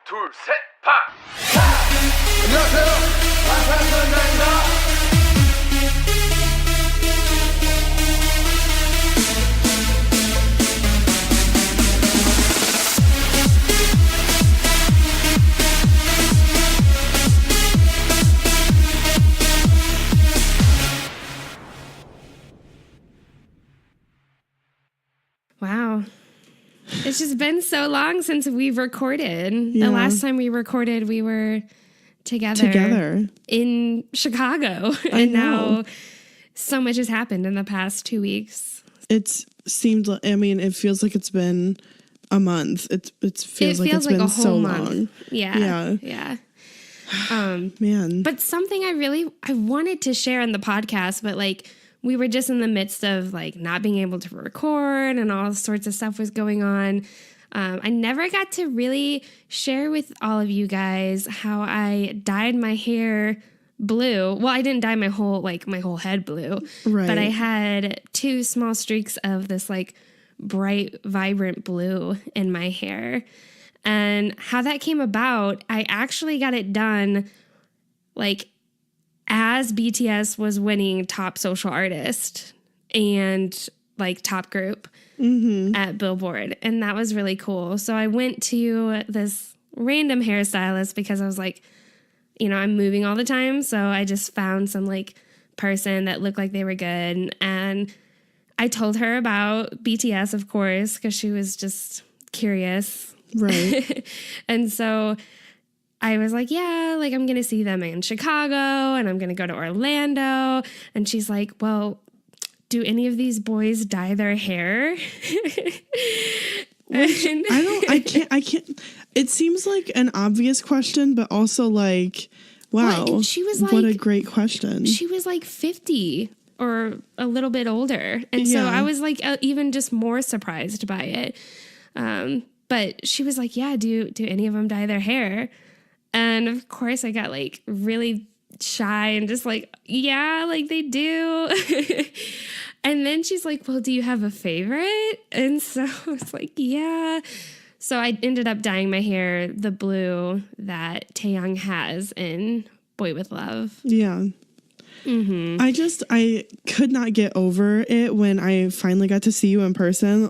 둘, 셋, 파! 안녕하세요. 방탄소년단입니다. Wow. It's just been so long since we've recorded. Yeah. The last time we recorded, we were together in Chicago. And now so much has happened in the past 2 weeks. It feels like it's been a month. It feels like it's been a whole so month. long. Yeah. Man. But something I wanted to share on the podcast, but we were just in the midst of not being able to record and all sorts of stuff was going on. I never got to really share with all of you guys how I dyed my hair blue. Well, I didn't dye my whole head blue, right. But I had 2 small streaks of this bright, vibrant blue in my hair. And how that came about, I actually got it done as BTS was winning top social artist and top group at Billboard. And that was really cool. So I went to this random hairstylist because I was I'm moving all the time. So I just found some person that looked like they were good. And I told her about BTS, of course, because she was just curious. Right. And so I was like, yeah, I'm going to see them in Chicago and I'm going to go to Orlando. And she's like, well, do any of these boys dye their hair? I can't. It seems like an obvious question, but also wow, she was what a great question. She was 50 or a little bit older. And so I was even just more surprised by it. But she was like, yeah, do any of them dye their hair? And of course I got really shy and just yeah, they do. And then she's like, well, do you have a favorite? And so I was like, yeah. So I ended up dyeing my hair the blue that Taeyang has in Boy With Love. Yeah. Mm-hmm. I could not get over it when I finally got to see you in person.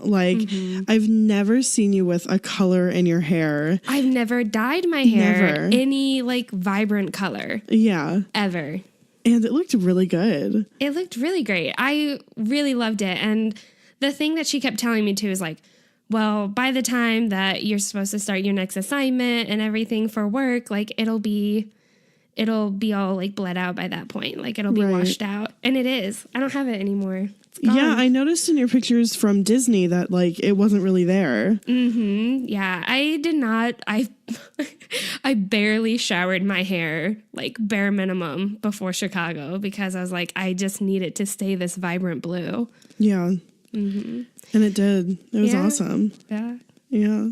I've never seen you with a color in your hair. I've never dyed my hair any vibrant color. Yeah. Ever. And it looked really good. It looked really great. I really loved it. And the thing that she kept telling me too is well, by the time that you're supposed to start your next assignment and everything for work, it'll be all bled out by that point. It'll be washed out. And it is. I don't have it anymore. It's gone. Yeah, I noticed in your pictures from Disney that it wasn't really there. Mm-hmm. Yeah, I did not. I barely showered my hair, bare minimum before Chicago because I was I just need it to stay this vibrant blue. Yeah. Mm-hmm. And it did. It was awesome. Yeah. Yeah.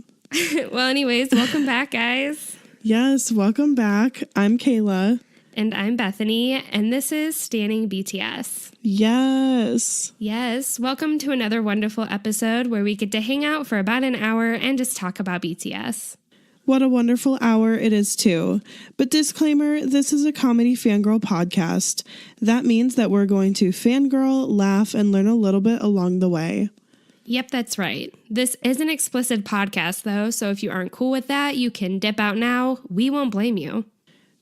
Well, anyways, welcome back, guys. Yes, welcome back. I'm Kayla. And I'm Bethany, and this is Standing BTS. Yes. Yes, welcome to another wonderful episode where we get to hang out for about an hour and just talk about BTS. What a wonderful hour it is, too. But disclaimer, this is a comedy fangirl podcast. That means that we're going to fangirl, laugh, and learn a little bit along the way. Yep, that's right. This is an explicit podcast, though, so if you aren't cool with that, you can dip out now. We won't blame you.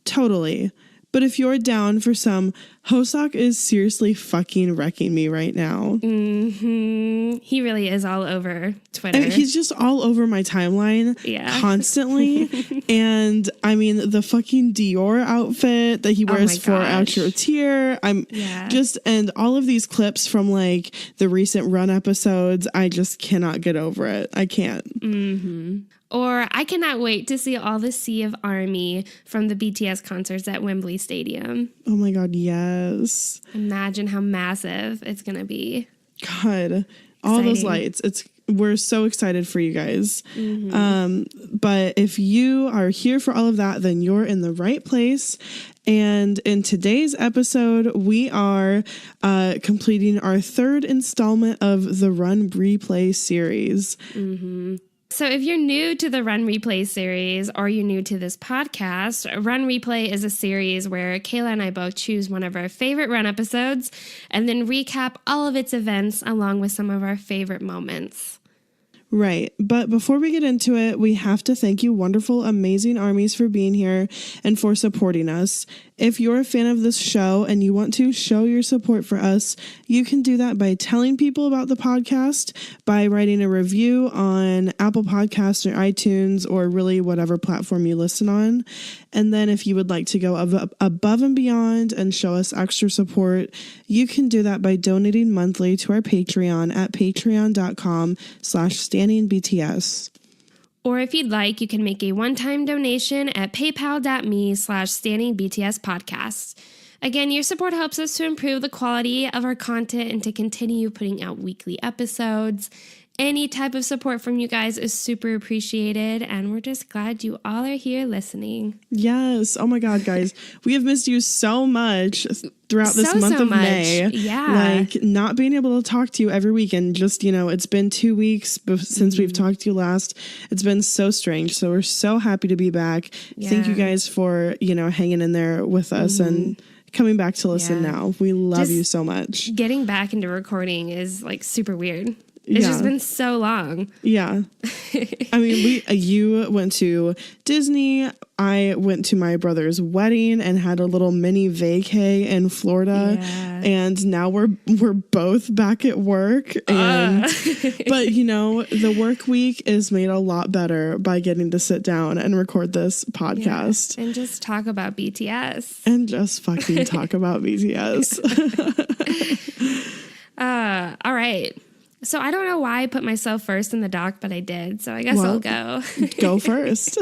Totally. But if you're down for some, Hoseok is seriously fucking wrecking me right now. Mm-hmm. He really is all over Twitter. He's just all over my timeline constantly. And the fucking Dior outfit that he wears for Out Your Tear. And all of these clips from the recent Run episodes, I just cannot get over it. I can't. Mm-hmm. Or I cannot wait to see all the Sea of Army from the BTS concerts at Wembley Stadium. Oh my God, yes. Imagine how massive it's going to be. God, all those lights. We're so excited for you guys. Mm-hmm. But if you are here for all of that, then you're in the right place. And in today's episode, we are completing our 3rd installment of the Run Replay series. Mm-hmm. So if you're new to the Run Replay series or you're new to this podcast, Run Replay is a series where Kayla and I both choose one of our favorite run episodes and then recap all of its events along with some of our favorite moments. Right. But before we get into it, we have to thank you wonderful, amazing armies for being here and for supporting us. If you're a fan of this show and you want to show your support for us, you can do that by telling people about the podcast, by writing a review on Apple Podcasts or iTunes or really whatever platform you listen on. And then if you would like to go above and beyond and show us extra support, you can do that by donating monthly to our Patreon at patreon.com/standingbts. Or if you'd like, you can make a one-time donation at paypal.me/standingbtspodcast. Again, your support helps us to improve the quality of our content and to continue putting out weekly episodes. Any type of support from you guys is super appreciated, and we're just glad you all are here listening. Yes. Oh my God, guys. We have missed you so much throughout this month of May. Yeah. Like, not being able to talk to you every week. And just, it's been 2 weeks since we've talked to you last. It's been so strange. So we're so happy to be back. Yeah. Thank you guys for, hanging in there with us and coming back to listen now. We love you so much. Getting back into recording is like super weird. It's just been so long. Yeah. I mean, you went to Disney. I went to my brother's wedding and had a little mini vacay in Florida. Yeah. And now we're both back at work. And but the work week is made a lot better by getting to sit down and record this podcast. Yeah. And just talk about BTS. And just fucking talk about BTS. All right. So I don't know why I put myself first in the doc, but I did. So I guess I'll go. Go first.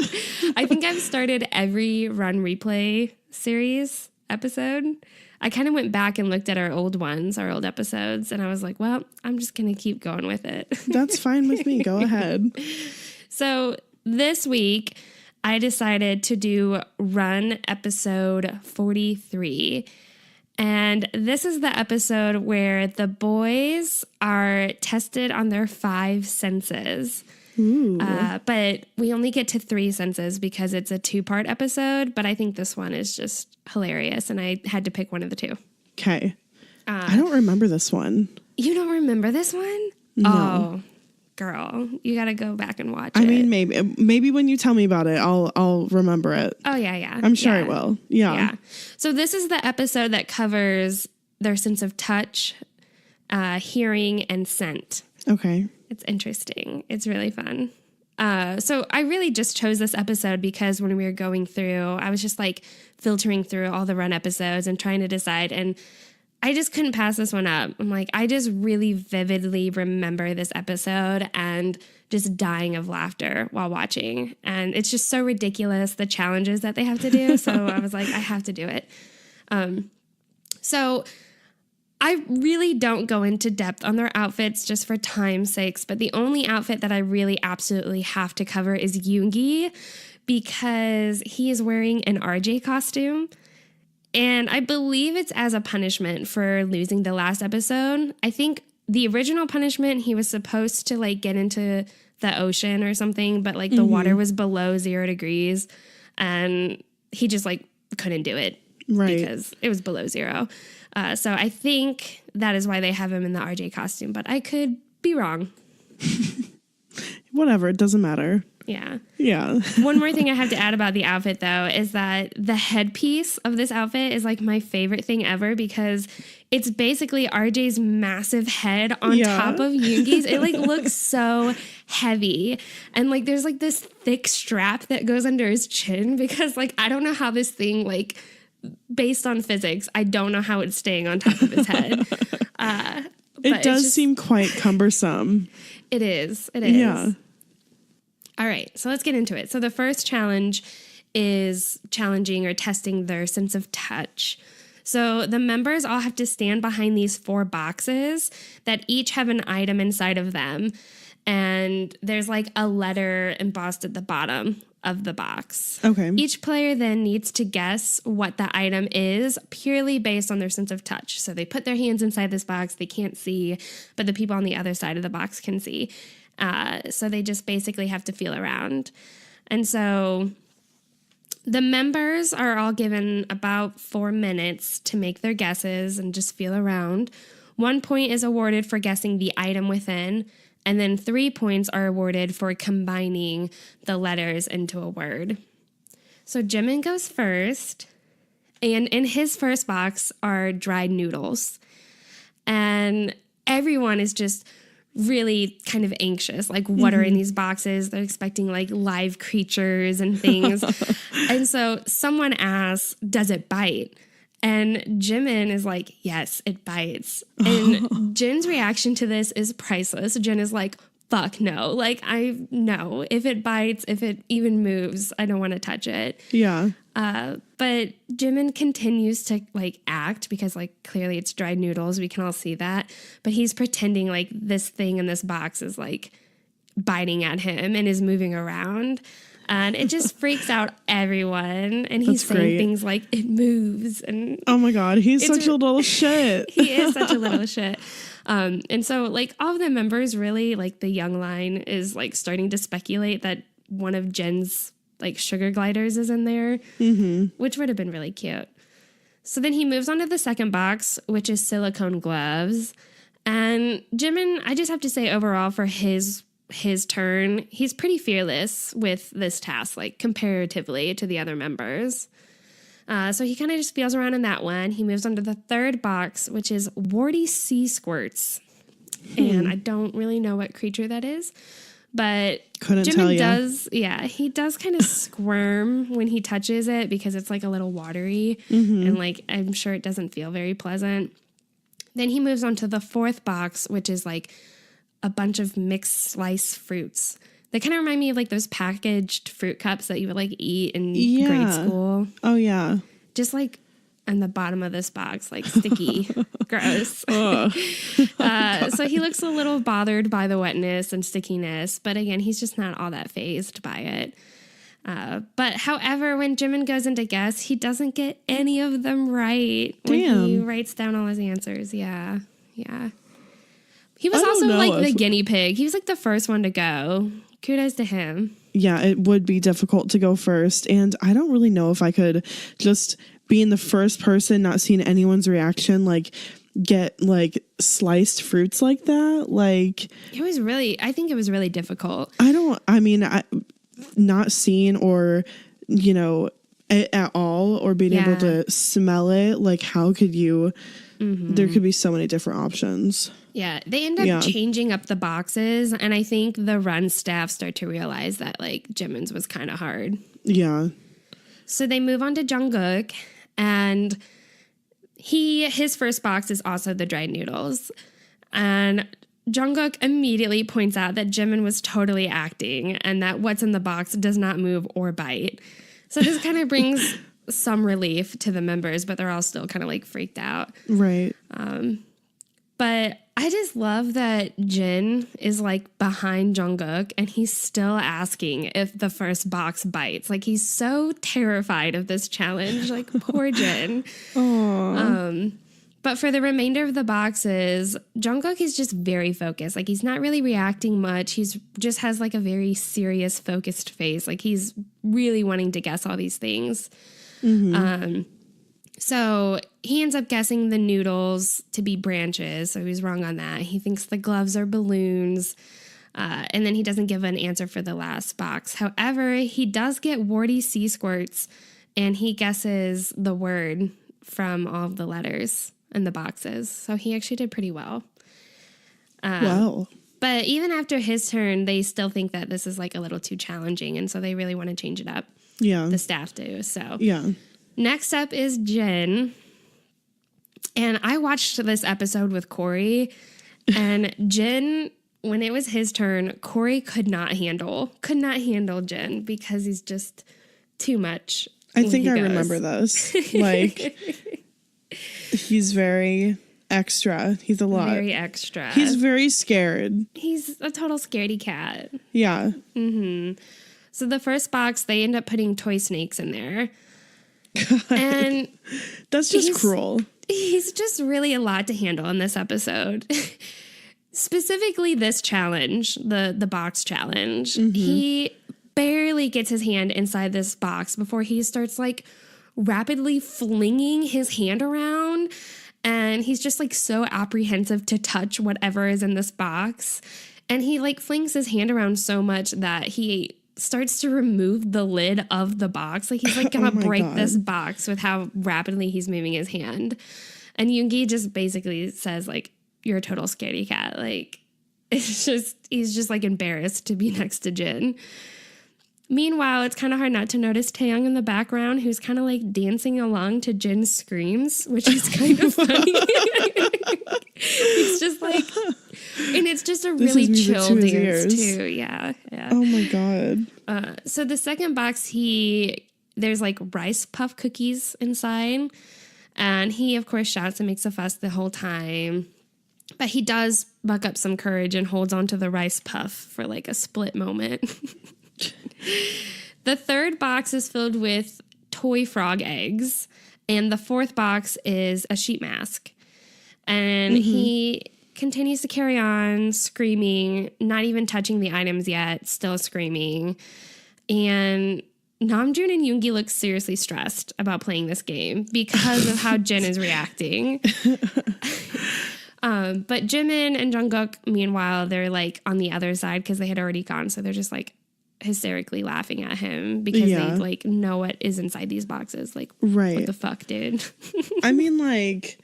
I think I've started every Run Replay series episode. I kind of went back and looked at our old episodes, and I was like, well, I'm just going to keep going with it. That's fine with me. Go ahead. So this week, I decided to do Run episode 43. And this is the episode where the boys are tested on their 5 senses. But we only get to 3 senses because it's a 2-part episode. But I think this one is just hilarious, and I had to pick one of the 2. Okay. I don't remember this one. You don't remember this one? No. Oh, girl, you got to go back and watch it. I mean, maybe when you tell me about it, I'll remember it. Oh, yeah. I'm sure I will. Yeah. So this is the episode that covers their sense of touch, hearing, and scent. Okay. It's interesting. It's really fun. So I really just chose this episode because when we were going through, I was just like filtering through all the Run episodes and trying to decide, and I just couldn't pass this one up. I'm like, I just really vividly remember this episode and just dying of laughter while watching. And it's just so ridiculous, the challenges that they have to do. So I was like, I have to do it. So I really don't go into depth on their outfits just for time's sakes. But the only outfit that I really absolutely have to cover is Yoongi, because he is wearing an RJ costume. And I believe it's as a punishment for losing the last episode. I think the original punishment, he was supposed to like get into the ocean or something, but like the water was below 0 degrees and he just like couldn't do it because it was below 0. So I think that is why they have him in the RJ costume, but I could be wrong. Whatever, it doesn't matter. Yeah. One more thing I have to add about the outfit, though, is that the headpiece of this outfit is like my favorite thing ever because it's basically RJ's massive head on top of Yoongi's. It like looks so heavy. And like there's like this thick strap that goes under his chin because like I don't know how this thing like based on physics, I don't know how it's staying on top of his head. It does seem quite cumbersome. It is. Yeah. All right, so let's get into it. So the first challenge is challenging or testing their sense of touch. So the members all have to stand behind these 4 boxes that each have an item inside of them. And there's like a letter embossed at the bottom of the box. Okay. Each player then needs to guess what the item is purely based on their sense of touch. So they put their hands inside this box. They can't see, but the people on the other side of the box can see. So they just basically have to feel around. And so the members are all given about 4 minutes to make their guesses and just feel around. 1 point is awarded for guessing the item within, and then 3 points are awarded for combining the letters into a word. So Jimin goes first, and in his first box are dried noodles. And everyone is just really kind of anxious. Like, what are in these boxes? They're expecting like live creatures and things. And so someone asks, does it bite? And Jimin is like, yes, it bites. And Jin's reaction to this is priceless. Jin is like, fuck no. Like, I know if it bites, if it even moves, I don't want to touch it. Yeah. But Jimin continues to like act because like clearly it's dried noodles. We can all see that. But he's pretending like this thing in this box is like biting at him and is moving around. And it just freaks out everyone. And he's saying things like, it moves. And oh my God, he's such a little shit. He is such a little shit. And so like all of the members really, like the young line is like starting to speculate that one of Jin's like sugar gliders is in there, which would have been really cute. So then he moves on to the second box, which is silicone gloves. And Jimin, I just have to say overall for his turn, he's pretty fearless with this task, like comparatively to the other members. So he kind of just feels around in that one. He moves on to the third box, which is warty sea squirts. And I don't really know what creature that is, but Jimin he does kind of squirm when he touches it because it's like a little watery and like I'm sure it doesn't feel very pleasant. Then he moves on to the fourth box, which is like a bunch of mixed slice fruits. They kind of remind me of like those packaged fruit cups that you would like eat in grade school. Oh yeah. Just like on the bottom of this box, like sticky, gross. So he looks a little bothered by the wetness and stickiness, but again, he's just not all that fazed by it. But however, when Jimin goes in to guess, he doesn't get any of them right. Damn. When he writes down all his answers. Yeah. He was also like the guinea pig. He was like the first one to go. Kudos to him. Yeah, it would be difficult to go first. And I don't really know if I could just being the first person, not seeing anyone's reaction, like get like sliced fruits like that. Like I think it was really difficult. Not seeing or, at all or being able to smell it. Like how could you, there could be so many different options. Yeah, they end up changing up the boxes, and I think the Run staff start to realize that, like, Jimin's was kind of hard. Yeah. So they move on to Jungkook, and his first box is also the dried noodles. And Jungkook immediately points out that Jimin was totally acting, and that what's in the box does not move or bite. So this kind of brings some relief to the members, but they're all still kind of, like, freaked out. Right. But I just love that Jin is like behind Jungkook and he's still asking if the first box bites. Like he's so terrified of this challenge. Like poor Jin. But for the remainder of the boxes, Jungkook is just very focused. Like he's not really reacting much. He's just has like a very serious, focused face. Like he's really wanting to guess all these things. So he ends up guessing the noodles to be branches, so he's wrong on that. He thinks the gloves are balloons, and then he doesn't give an answer for the last box. However, he does get warty sea squirts, and he guesses the word from all of the letters in the boxes. So he actually did pretty well. Wow. But even after his turn, they still think that this is like a little too challenging, and so they really want to change it up. Yeah. The staff do, so. Yeah. Next up is Jin. And I watched this episode with Corey. And Jin, when it was his turn, Corey could not handle Jin because he's just too much. I think I remember this. Like, he's very extra. He's a lot. Very extra. He's very scared. He's a total scaredy cat. Yeah. So the first box, they end up putting toy snakes in there. God. And that's just cruel. He's just really a lot to handle in this episode. Specifically this challenge, the box challenge, he barely gets his hand inside this box before he starts like rapidly flinging his hand around, and he's just like so apprehensive to touch whatever is in this box, and he like flings his hand around so much that he starts to remove the lid of the box. Like he's like gonna break this box with how rapidly he's moving his hand. And Yoongi just basically says like, you're a total scaredy cat. Like he's just like embarrassed to be next to Jin. Meanwhile, it's kind of hard not to notice Taeyong in the background, who's kind of like dancing along to Jin's screams, which is kind of funny. It's just like, and it's just a really chill dance too. Yeah. Oh my God. So the second box, there's like rice puff cookies inside, and he of course shouts and makes a fuss the whole time. But he does buck up some courage and holds onto the rice puff for like a split moment. The third box is filled with toy frog eggs, and the fourth box is a sheet mask. And he continues to carry on screaming, not even touching the items yet, still screaming. And Namjoon and Yoongi look seriously stressed about playing this game because of how Jin is reacting. But Jimin and Jungkook, meanwhile, they're like on the other side because they had already gone. So they're just like hysterically laughing at him because they like know what is inside these boxes. Like, what the fuck, dude? I mean, like,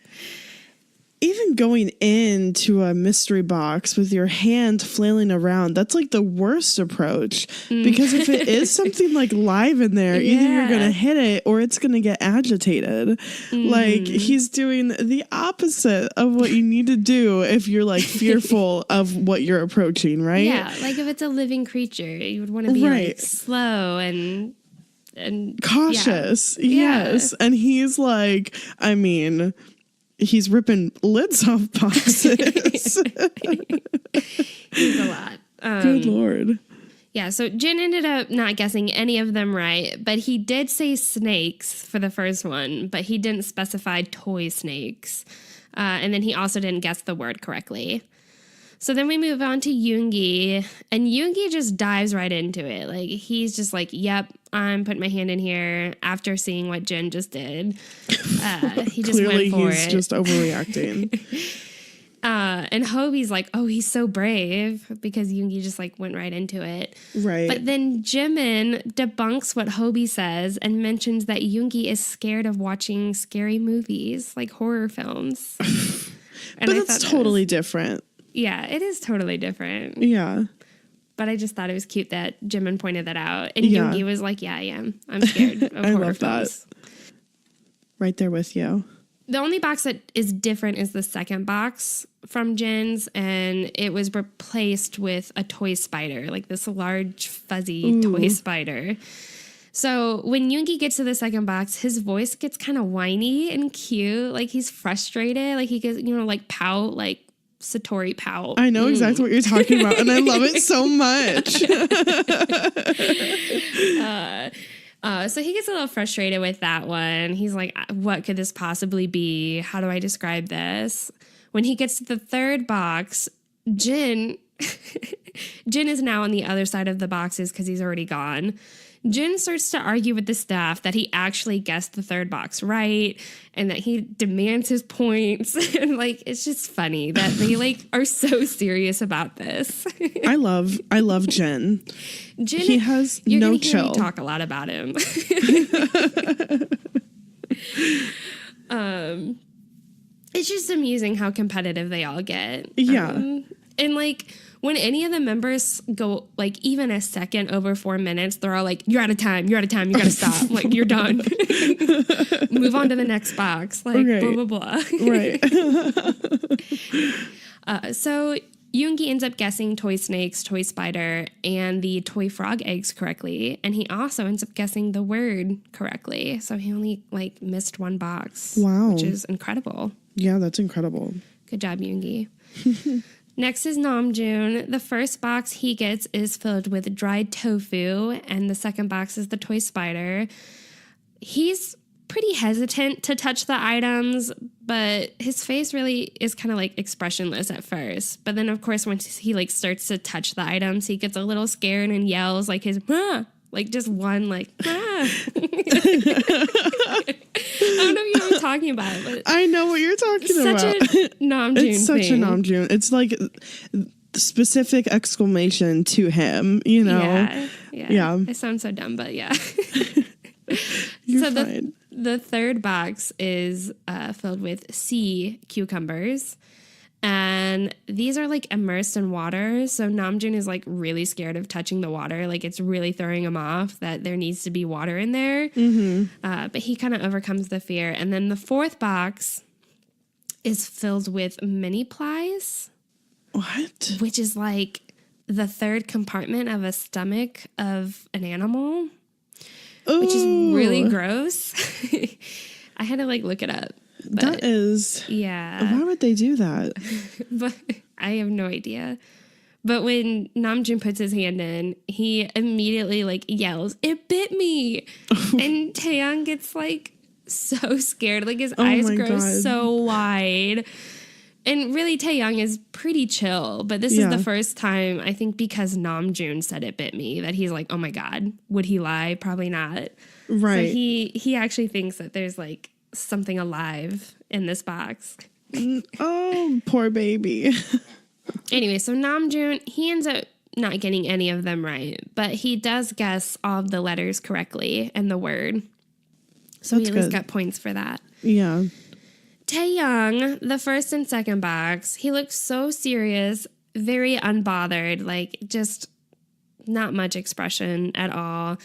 even going into a mystery box with your hand flailing around, that's like the worst approach. Because if it is something like live in there, either you're going to hit it or it's going to get agitated. Like, he's doing the opposite of what you need to do if you're like fearful of what you're approaching, right? Yeah, like if it's a living creature, you would want to be like slow and cautious. Yes. And he's like, I mean, he's ripping lids off boxes. He's a lot. Good Lord. Yeah, so Jin ended up not guessing any of them right, but he did say snakes for the first one, but he didn't specify toy snakes. And then he also didn't guess the word correctly. So then we move on to Yoongi, and Yoongi just dives right into it. Like, he's just like, yep, I'm putting my hand in here after seeing what Jin just did. He just Clearly went for he's it. just overreacting. And Hobie's like, oh, he's so brave because Yoongi just like went right into it. Right. But then Jimin debunks what Hobie says and mentions that Yoongi is scared of watching scary movies, like horror films. But that's totally different. Yeah, it is totally different. Yeah. But I just thought it was cute that Jimin pointed that out. And Yoongi was like, yeah, I am. I'm scared of I horror love films. That. Right there with you. The only box that is different is the second box from Jin's, and it was replaced with a toy spider, like this large, fuzzy toy spider. So when Yoongi gets to the second box, his voice gets kind of whiny and cute. Like he's frustrated. Like he gets, like pout, like Satori pout. I know exactly what you're talking about, and I love it so much. So he gets a little frustrated with that one. He's like, what could this possibly be? How do I describe this? When he gets to the third box, Jin is now on the other side of the boxes because he's already gone. Jin starts to argue with the staff that he actually guessed the third box right and that he demands his points. And like, it's just funny that they like are so serious about this. I love Jin. He has you're no gonna hear chill. me talk a lot about him. It's just amusing how competitive they all get. Yeah. And like when any of the members go like even a second over 4 minutes, they're all like, you're out of time, you gotta stop. Like, you're done. Move on to the next box. Like, blah, blah, blah. Right. So Yoongi ends up guessing toy snakes, toy spider, and the toy frog eggs correctly. And he also ends up guessing the word correctly. So he only like missed one box. Wow. Which is incredible. Yeah, that's incredible. Good job, Yoongi. Next is Namjoon. The first box he gets is filled with dried tofu, and the second box is the toy spider. He's pretty hesitant to touch the items, but his face really is kind of like expressionless at first. But then, of course, once he like starts to touch the items, he gets a little scared and yells like his like just one like I don't know if you know what I'm talking about, but I know what you're talking about. Such a Namjoon It's such thing. a Namjoon. It's like specific exclamation to him, you know? Yeah. I sound so dumb, but yeah. You're so fine. The third box is filled with sea cucumbers. And these are like immersed in water. So Namjoon is like really scared of touching the water. Like it's really throwing him off that there needs to be water in there. But he kind of overcomes the fear. And then the fourth box is filled with mini plies. What? Which is like the third compartment of a stomach of an animal. Ooh. Which is really gross. I had to like look it up. But, that is... Yeah. Why would they do that? But I have no idea. But when Namjoon puts his hand in, he immediately like yells, "It bit me!" And Taeyang gets like so scared. Like his eyes grow so wide. And really, Taeyang is pretty chill. But this is the first time, I think because Namjoon said it bit me, that he's like, oh my God, would he lie? Probably not. Right. So he actually thinks that there's like something alive in this box. Oh, poor baby. Anyway, so Namjoon, he ends up not getting any of them right, but he does guess all of the letters correctly and the word. So he at least got points for that. Yeah. Taeyang, the first and second box, he looks so serious, very unbothered, like just not much expression at all.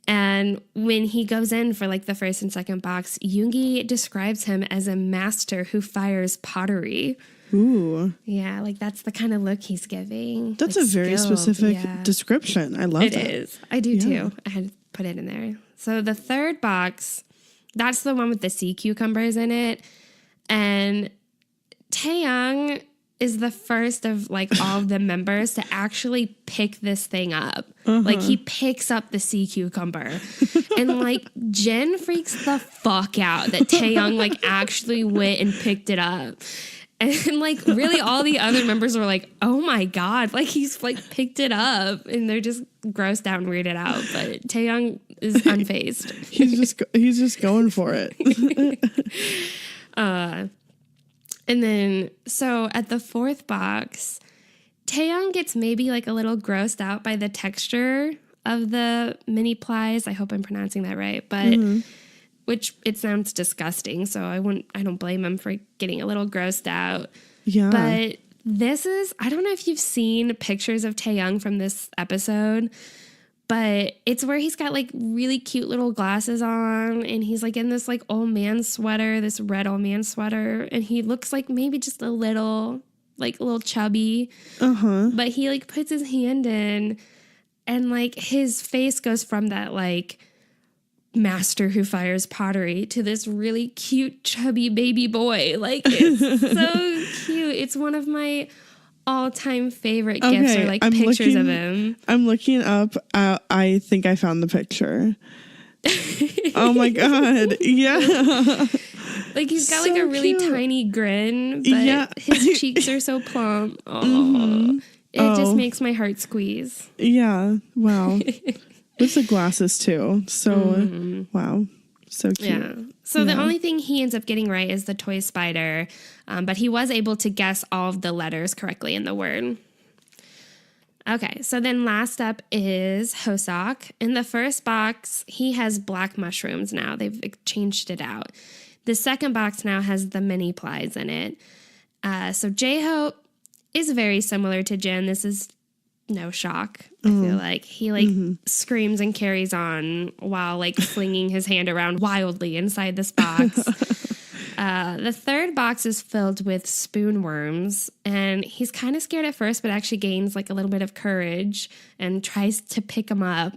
And when he goes in for like the first and second box, Yoongi describes him as a master who fires pottery. Ooh. Yeah, like that's the kind of look he's giving. That's like a very specific description. I love it. It is. I do too. I had to put it in there. So the third box, that's the one with the sea cucumbers in it. And Taeyang is the first of like all of the members to actually pick this thing up. Like he picks up the sea cucumber. And like Jin freaks the fuck out that Taeyang like actually went and picked it up. And like really all the other members were like, oh my God, like he's like picked it up, and they're just grossed out and weirded out. But Taeyang is unfazed. he's just going for it. And then, so at the fourth box, Taeyang gets maybe like a little grossed out by the texture of the mini plies. I hope I'm pronouncing that right, but which it sounds disgusting. So I don't blame him for getting a little grossed out. Yeah. But this is, I don't know if you've seen pictures of Taeyang from this episode, but it's where he's got like really cute little glasses on, and he's like in this like old man sweater, this red old man sweater, and he looks like maybe just a little chubby. But he like puts his hand in, and like his face goes from that like master who fires pottery to this really cute chubby baby boy. Like it's so cute. It's one of my all-time favorite gifts or like pictures of him. I'm looking up. I think I found the picture. Oh my God. Yeah. Like he's got like a really tiny grin, but his cheeks are so plump. Oh, it just makes my heart squeeze. Yeah. Wow. With the glasses too. So wow. So cute. Yeah. So the only thing he ends up getting right is the toy spider, but he was able to guess all of the letters correctly in the word. Okay, so then last up is Hoseok. In the first box, he has black mushrooms now. They've changed it out. The second box now has the mini plies in it. So J-Hope is very similar to Jin. This is no shock. I feel like he like screams and carries on while like flinging his hand around wildly inside this box. The third box is filled with spoon worms, and he's kind of scared at first, but actually gains like a little bit of courage and tries to pick them up.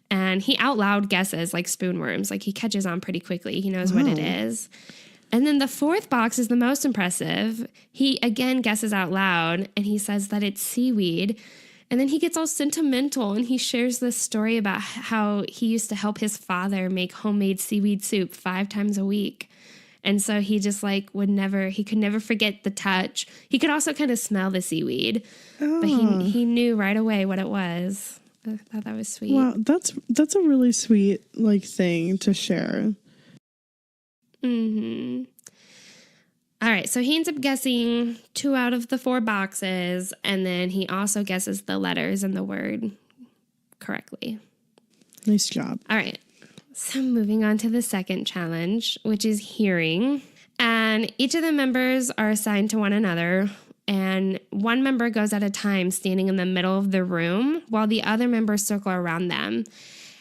And he out loud guesses like spoon worms. Like he catches on pretty quickly. He knows what it is. And then the fourth box is the most impressive. He again guesses out loud, and he says that it's seaweed. And then he gets all sentimental and he shares this story about how he used to help his father make homemade seaweed soup 5 times a week. And so he just like he could never forget the touch. He could also kind of smell the seaweed, but he knew right away what it was. I thought that was sweet. Wow, that's a really sweet like thing to share. Mm-hmm. All right, so he ends up guessing 2 out of the 4 boxes, and then he also guesses the letters and the word correctly. Nice job. All right, so moving on to the second challenge, which is hearing. And each of the members are assigned to one another, and one member goes at a time standing in the middle of the room while the other members circle around them.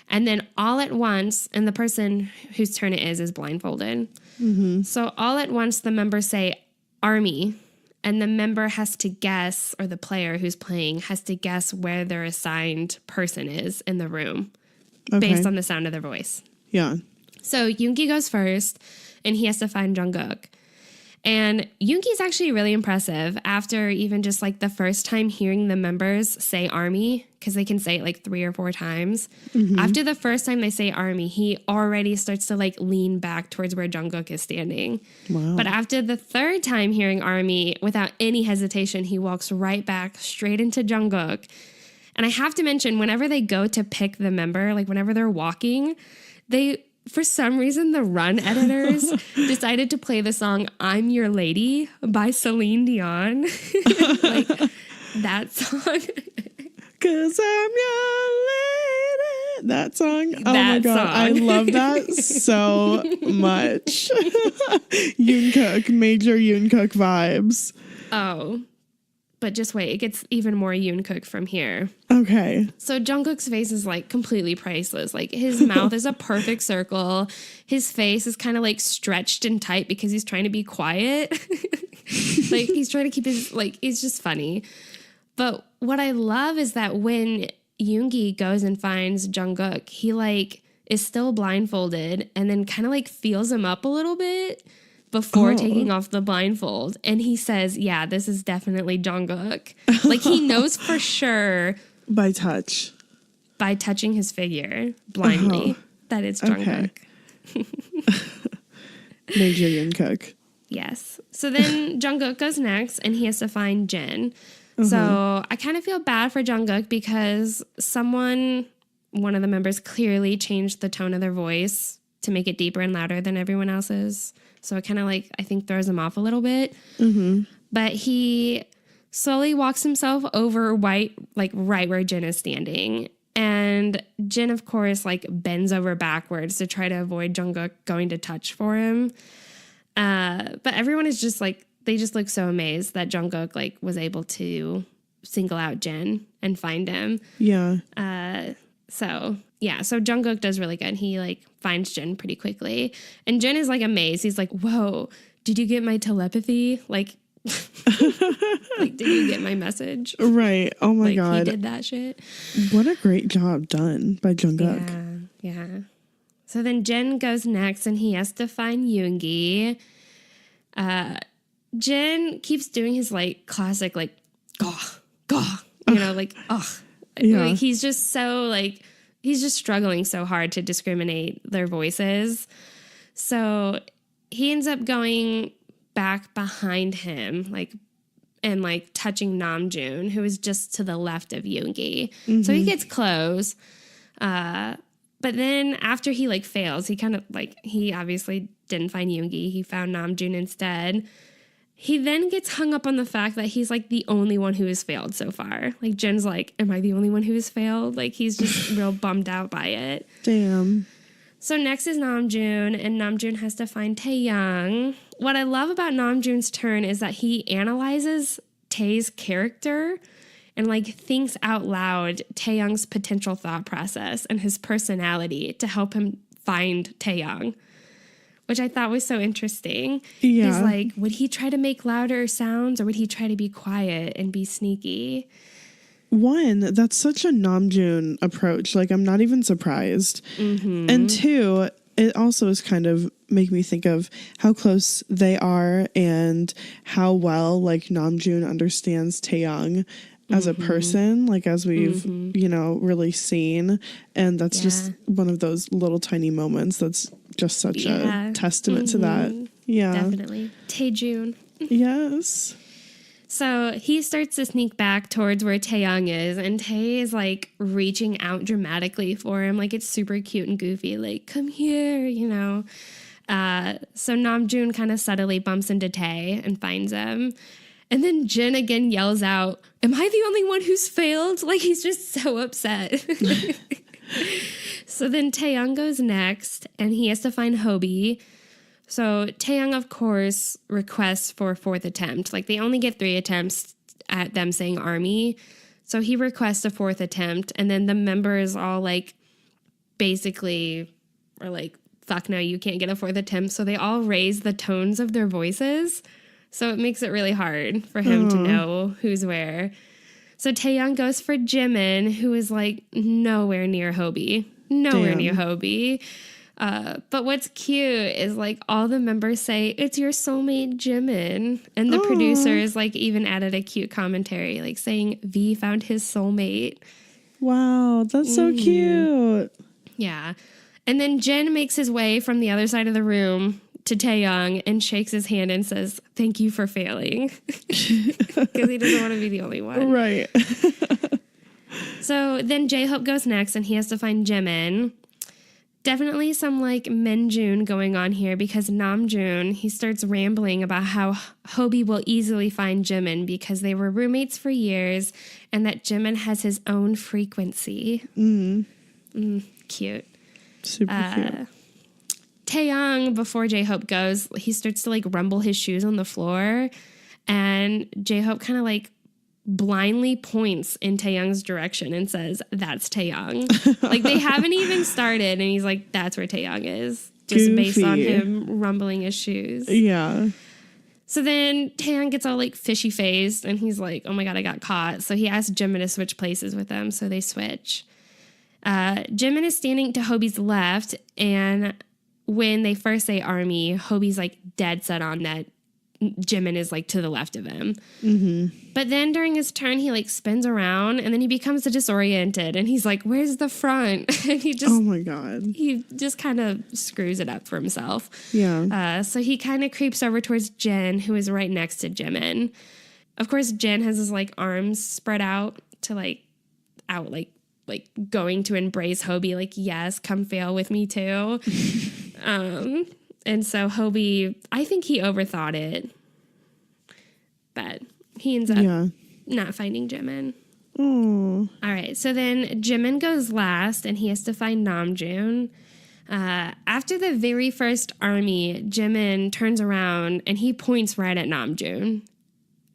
And then all at once, and the person whose turn it is blindfolded. Mm-hmm. So all at once, the members say, "Army," and the member has to guess, or the player who's playing has to guess where their assigned person is in the room based on the sound of their voice. Yeah. So Yoongi goes first, and he has to find Jungkook. And Yoongi's actually really impressive after even just like the first time hearing the members say "Army," because they can say it like 3 or 4 times. Mm-hmm. After the first time they say "Army," he already starts to like lean back towards where Jungkook is standing. Wow. But after the third time hearing "Army," without any hesitation, he walks right back straight into Jungkook. And I have to mention, whenever they go to pick the member, like whenever they're walking, for some reason, the Run editors decided to play the song "I'm Your Lady" by Celine Dion. Like, that song. 'Cause I'm your lady. That song. Oh my God. Song. I love that so much. Yoonkook, major Yoonkook vibes. Oh. But just wait, it gets even more Yoonkook from here. Okay. So Jungkook's face is like completely priceless. Like his mouth is a perfect circle. His face is kind of like stretched and tight because he's trying to be quiet. Like he's trying to keep his, like, it's just funny. But what I love is that when Yoongi goes and finds Jungkook, he like is still blindfolded and then kind of like feels him up a little bit before taking off the blindfold. And he says, yeah, this is definitely Jungkook. Like he knows for sure. By touch. By touching his figure blindly. That it's Jungkook. Okay. Major Yoonkook. Yes. So then Jungkook goes next and he has to find Jin. So I kind of feel bad for Jungkook because one of the members clearly changed the tone of their voice to make it deeper and louder than everyone else's. So it kind of like, I think, throws him off a little bit. Mm-hmm. But he slowly walks himself over right where Jin is standing. And Jin, of course, like bends over backwards to try to avoid Jungkook going to touch for him. But everyone is just like, they just look so amazed that Jungkook like was able to single out Jin and find him. Yeah. So Jungkook does really good. He like finds Jin pretty quickly. And Jin is like amazed. He's like, whoa, did you get my telepathy? Like, like, did you get my message? Right. Oh my God. He did that shit. What a great job done by Jungkook. Yeah. So then Jin goes next and he has to find Yoongi. Jin keeps doing his like classic like gah, you know, like yeah. Like he's just so like he's just struggling so hard to discriminate their voices. So he ends up going back behind him, like and like touching Namjoon, who is just to the left of Yoongi. Mm-hmm. So he gets close. But then after he like fails, he kind of like he obviously didn't find Yoongi. He found Namjoon instead. He then gets hung up on the fact that he's like the only one who has failed so far. Like Jin's like, am I the only one who has failed? Like he's just real bummed out by it. Damn. So next is Namjoon, and Namjoon has to find Taeyoung. What I love about Namjoon's turn is that he analyzes Tae's character and like thinks out loud Taeyoung's potential thought process and his personality to help him find Taeyoung, which I thought was so interesting. Yeah. He's like, would he try to make louder sounds or would he try to be quiet and be sneaky? One, that's such a Namjoon approach. Like, I'm not even surprised. Mm-hmm. And two, it also is kind of make me think of how close they are and how well, like, Namjoon understands Taeyoung as a person, like as we've, you know, really seen. And that's just one of those little tiny moments that's just such a testament to that. Yeah. Definitely. Taejun. Yes. So he starts to sneak back towards where Taeyang is, and Tae is like reaching out dramatically for him. Like it's super cute and goofy, like, come here, you know. So Namjoon kind of subtly bumps into Tae and finds him. And then Jin again yells out, am I the only one who's failed? Like, he's just so upset. So then Taeyang goes next, and he has to find Hobie. So Taeyang, of course, requests for a 4th attempt. Like, they only get 3 attempts at them saying army. So he requests a 4th attempt, and then the members all, like, basically are like, fuck no, you can't get a 4th attempt. So they all raise the tones of their voices. So it makes it really hard for him to know who's where. So Taeyang goes for Jimin, who is like nowhere near Hobie. Nowhere near Hobie. But what's cute is like all the members say, it's your soulmate Jimin. And the producers like even added a cute commentary like saying V found his soulmate. Wow, that's so cute. Yeah. And then Jin makes his way from the other side of the room to Taeyang and shakes his hand and says, thank you for failing. Because he doesn't want to be the only one. Right. So then J-Hope goes next and he has to find Jimin. Definitely some like Minjun going on here because Namjoon, he starts rambling about how Hobie will easily find Jimin because they were roommates for years and that Jimin has his own frequency. Cute. Super cute. Taeyang, before J-Hope goes, he starts to like rumble his shoes on the floor, and J-Hope kind of like blindly points in Taeyang's direction and says, that's Taeyang. Like they haven't even started, and he's like, that's where Taeyang is, just based on him rumbling his shoes. Yeah. So then Taeyang gets all like fishy faced, and he's like, oh my God, I got caught. So he asks Jimin to switch places with him, so they switch. Jimin is standing to Hobie's left, and when they first say army, Hobie's like dead set on that Jimin is like to the left of him. But then during his turn, he like spins around and then he becomes disoriented and he's like, where's the front? And he just, oh my God, he just kind of screws it up for himself. Yeah. So he kind of creeps over towards Jin, who is right next to Jimin. Of course, Jin has his like arms spread out to like going to embrace Hobie, like, yes, come fail with me too. And so Hobie, I think he overthought it, but he ends up not finding Jimin. All right, so then Jimin goes last, and he has to find Namjoon. After the very first army, Jimin turns around, and he points right at Namjoon.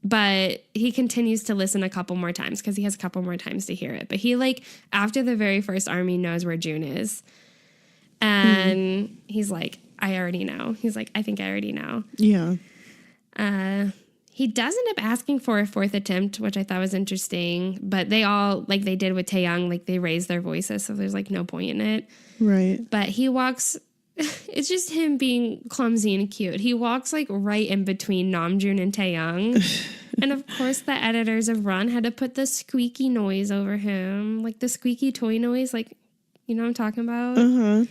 But he continues to listen a couple more times because he has a couple more times to hear it. But he, like, after the very first army, knows where June is. And he's like, I already know. He's like, I think I already know. Yeah. He does end up asking for a 4th attempt, which I thought was interesting. But they all, like they did with Taeyang, like they raised their voices. So there's, like, no point in it. Right. But he walks... It's just him being clumsy and cute. He walks like right in between Namjoon and Taeyang. And of course the editors of Run had to put the squeaky noise over him. Like the squeaky toy noise, like, you know what I'm talking about?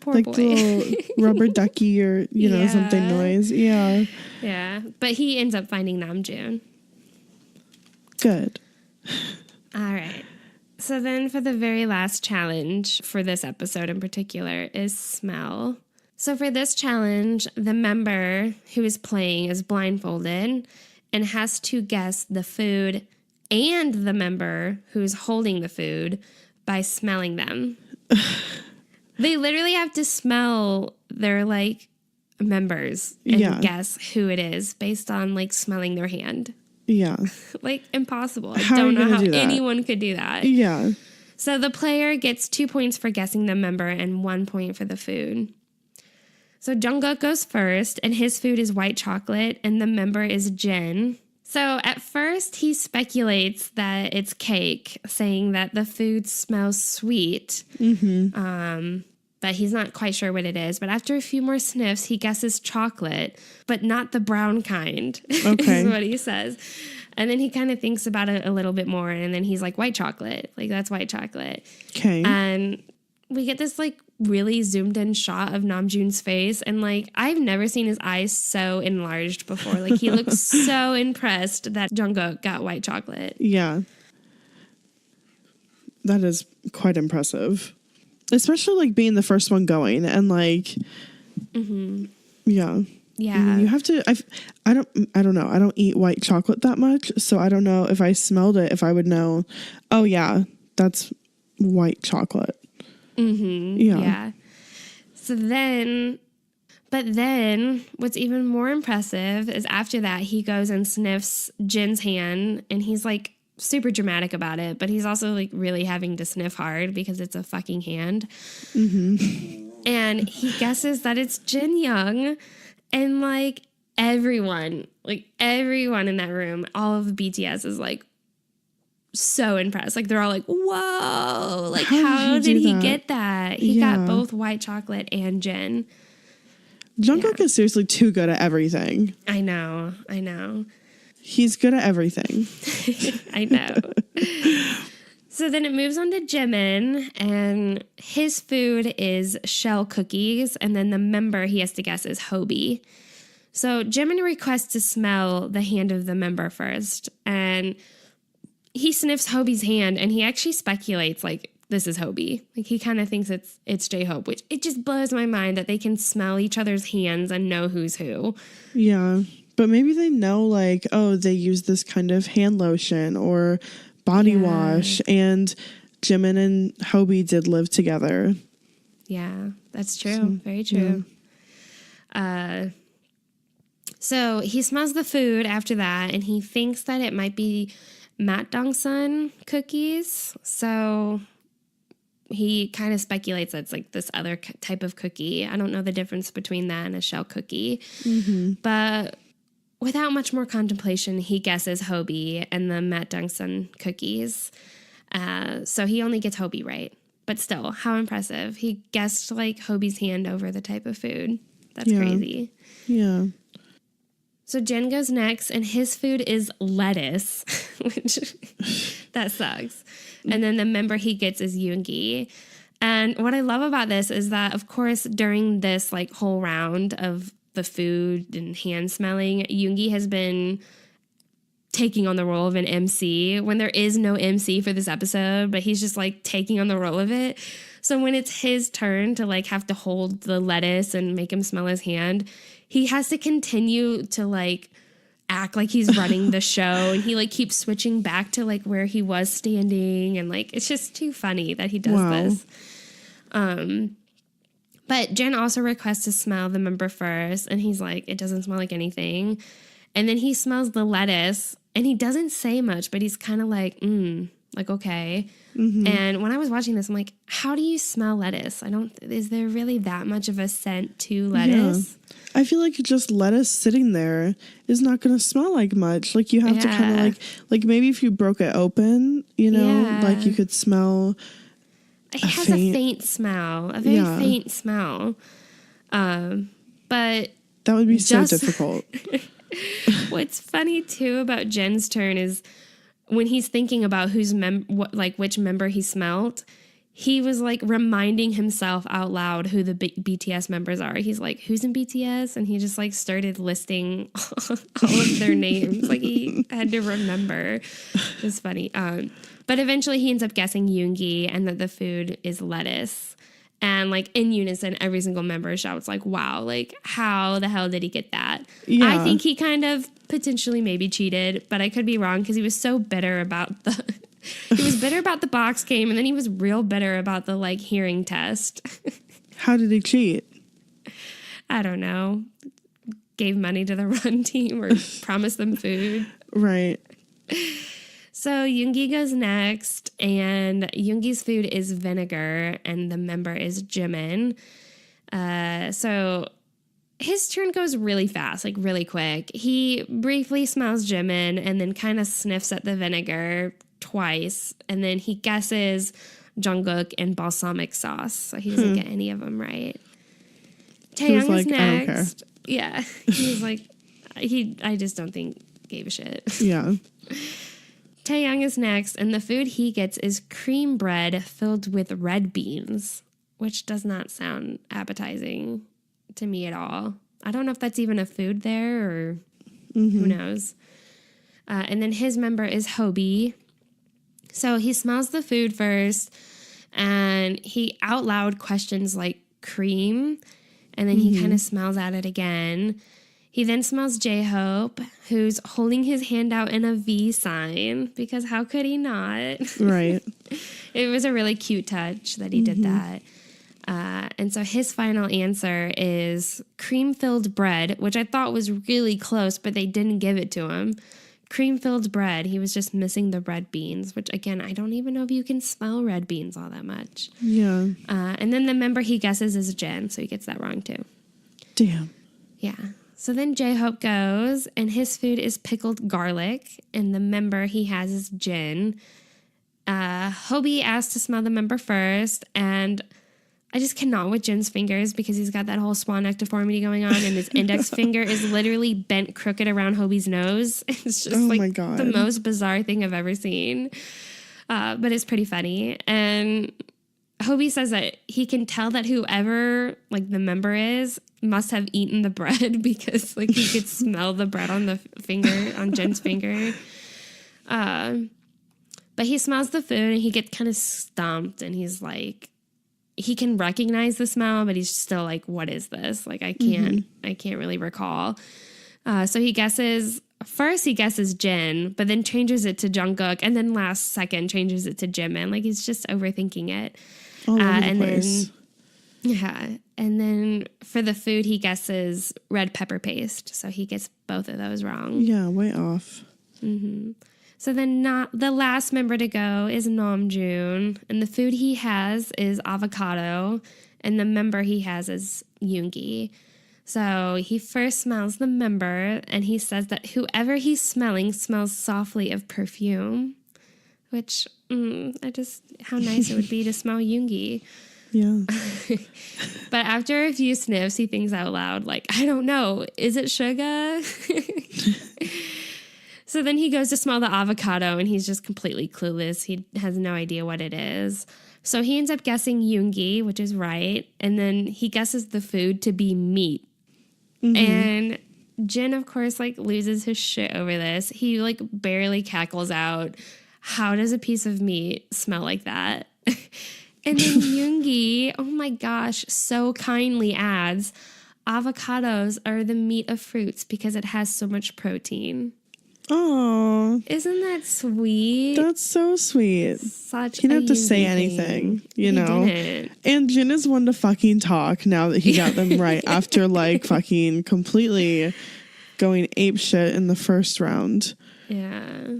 Poor like boy. The little rubber ducky or, you know, something noise. Yeah. Yeah. But he ends up finding Namjoon. Good. All right. So then for the very last challenge for this episode in particular is smell. So for this challenge, the member who is playing is blindfolded and has to guess the food and the member who's holding the food by smelling them. They literally have to smell their like members and guess who it is based on like smelling their hand. Yeah. Like, impossible. I don't know how anyone could do that. Yeah. So the player gets 2 points for guessing the member and 1 point for the food. So Jungkook goes first, and his food is white chocolate, and the member is Jin. So at first, he speculates that it's cake, saying that the food smells sweet. But he's not quite sure what it is. But after a few more sniffs, he guesses chocolate, but not the brown kind, okay. is what he says. And then he kind of thinks about it a little bit more, and then he's like, white chocolate. Like, that's white chocolate. Okay. And we get this, like, really zoomed in shot of Namjoon's face, and, like, I've never seen his eyes so enlarged before. Like, he looks so impressed that Jungkook got white chocolate. Yeah. That is quite impressive. Especially, like, being the first one going, and, like, yeah. Yeah. I mean, you have to, I don't know. I don't eat white chocolate that much, so I don't know if I smelled it, if I would know, oh, yeah, that's white chocolate. Yeah. So then, but then what's even more impressive is after that, he goes and sniffs Jin's hand, and he's, like, super dramatic about it, but he's also, like, really having to sniff hard because it's a fucking hand. And he guesses that it's Jin Young, and, like, everyone in that room, all of the BTS is, like, so impressed. Like, they're all like, whoa, like, how did he get that? He got both white chocolate and Jin. Jungkook is seriously too good at everything. I know. He's good at everything. I know. So then it moves on to Jimin, and his food is shell cookies, and then the member he has to guess is Hobie. So Jimin requests to smell the hand of the member first, and he sniffs Hobie's hand, and he actually speculates, like, this is Hobie. Like, he kind of thinks it's J-Hope, which it just blows my mind that they can smell each other's hands and know who's who. Yeah, but maybe they know, like, oh, they use this kind of hand lotion or body wash, and Jimin and Hobie did live together. Yeah, that's true. Very true. Yeah. So he smells the food after that, and he thinks that it might be Matt Dongsun cookies. So he kind of speculates that it's like this other type of cookie. I don't know the difference between that and a shell cookie. But without much more contemplation, he guesses Hobie and the Matt Dongsun cookies. So he only gets Hobie right. But still, how impressive. He guessed, like, Hobie's hand over the type of food. That's crazy. Yeah. So Jin goes next, and his food is lettuce, which that sucks. And then the member he gets is Yoongi. And what I love about this is that, of course, during this, like, whole round of the food and hand smelling, Yoongi has been taking on the role of an MC when there is no MC for this episode, but he's just, like, taking on the role of it. So when it's his turn to, like, have to hold the lettuce and make him smell his hand, he has to continue to, like, act like he's running the show, and he, like, keeps switching back to, like, where he was standing, and, like, it's just too funny that he does this. But Jin also requests to smell the member first, and he's like, it doesn't smell like anything. And then he smells the lettuce, and he doesn't say much, but he's kind of like, like, okay. And when I was watching this, I'm like, how do you smell lettuce? Is there really that much of a scent to lettuce? Yeah. I feel like just lettuce sitting there is not going to smell like much. Like, you have to kind of, like maybe if you broke it open, you know, like, you could smell. It has a faint smell, a very faint smell. But that would be so difficult. What's funny too about Jen's turn is when he's thinking about which member he smelt, he was, like, reminding himself out loud who the BTS members are. He's like, who's in BTS? And he just, like, started listing all of their names. Like, he had to remember. It was funny. But eventually he ends up guessing Yoongi and that the food is lettuce. And, like, in unison, every single member shouts, like, wow, like, how the hell did he get that? Yeah. I think he kind of potentially maybe cheated, but I could be wrong because he was so bitter about he was bitter about the box game, and then he was real bitter about the, like, hearing test. How did he cheat? I don't know. Gave money to the Run team or promised them food. Right. So Yoongi goes next, and Yoongi's food is vinegar, and the member is Jimin. So his turn goes really fast, like really quick. He briefly smells Jimin and then kind of sniffs at the vinegar twice, and then he guesses Jungkook and balsamic sauce. So he doesn't get any of them right. Taeyong is next. Yeah, he's like, I just don't think gave a shit. Yeah. Taeyang is next, and the food he gets is cream bread filled with red beans, which does not sound appetizing to me at all. I don't know if that's even a food there or who knows. And then his member is Hobie. So he smells the food first, and he out loud questions like cream, and then he kind of smells at it again. He then smells J-Hope, who's holding his hand out in a V sign, because how could he not? Right. It was a really cute touch that he did that. And so his final answer is cream-filled bread, which I thought was really close, but they didn't give it to him. Cream-filled bread. He was just missing the red beans, which, again, I don't even know if you can smell red beans all that much. Yeah. And then the member he guesses is Jin, so he gets that wrong, too. Damn. Yeah. So then J-Hope goes, and his food is pickled garlic, and the member he has is Jin. Hobie asked to smell the member first, and I just cannot with Jin's fingers because he's got that whole swan neck deformity going on, and his index finger is literally bent crooked around Hobie's nose. It's just the most bizarre thing I've ever seen. But it's pretty funny. And Hobie says that he can tell that whoever like the member is must have eaten the bread because like he could smell the bread on the finger, on Jin's finger. But he smells the food and he gets kind of stumped, and he's like, he can recognize the smell, but he's still like, what is this? Like, I can't really recall. So he guesses Jin, but then changes it to Jungkook, and then last second changes it to Jimin. Like, he's just overthinking it. And then for the food, he guesses red pepper paste. So he gets both of those wrong. Yeah, way off. Mm-hmm. So then the last member to go is Namjoon, and the food he has is avocado, and the member he has is Yoongi. So he first smells the member, and he says that whoever he's smelling smells softly of perfume, which, how nice it would be to smell Yoongi. Yeah. But after a few sniffs, he thinks out loud, like, I don't know, is it sugar? So then he goes to smell the avocado, and he's just completely clueless. He has no idea what it is. So he ends up guessing Yoongi, which is right. And then he guesses the food to be meat. Mm-hmm. And Jin, of course, like loses his shit over this. He like barely cackles out, how does a piece of meat smell like that? And then Yoongi, oh my gosh, so kindly adds, avocados are the meat of fruits because it has so much protein. Oh, isn't that sweet? That's so sweet. Such he didn't have to say anything, you know. Didn't. And Jin is one to fucking talk now that he got them right after like fucking completely going ape shit in the first round. Yeah.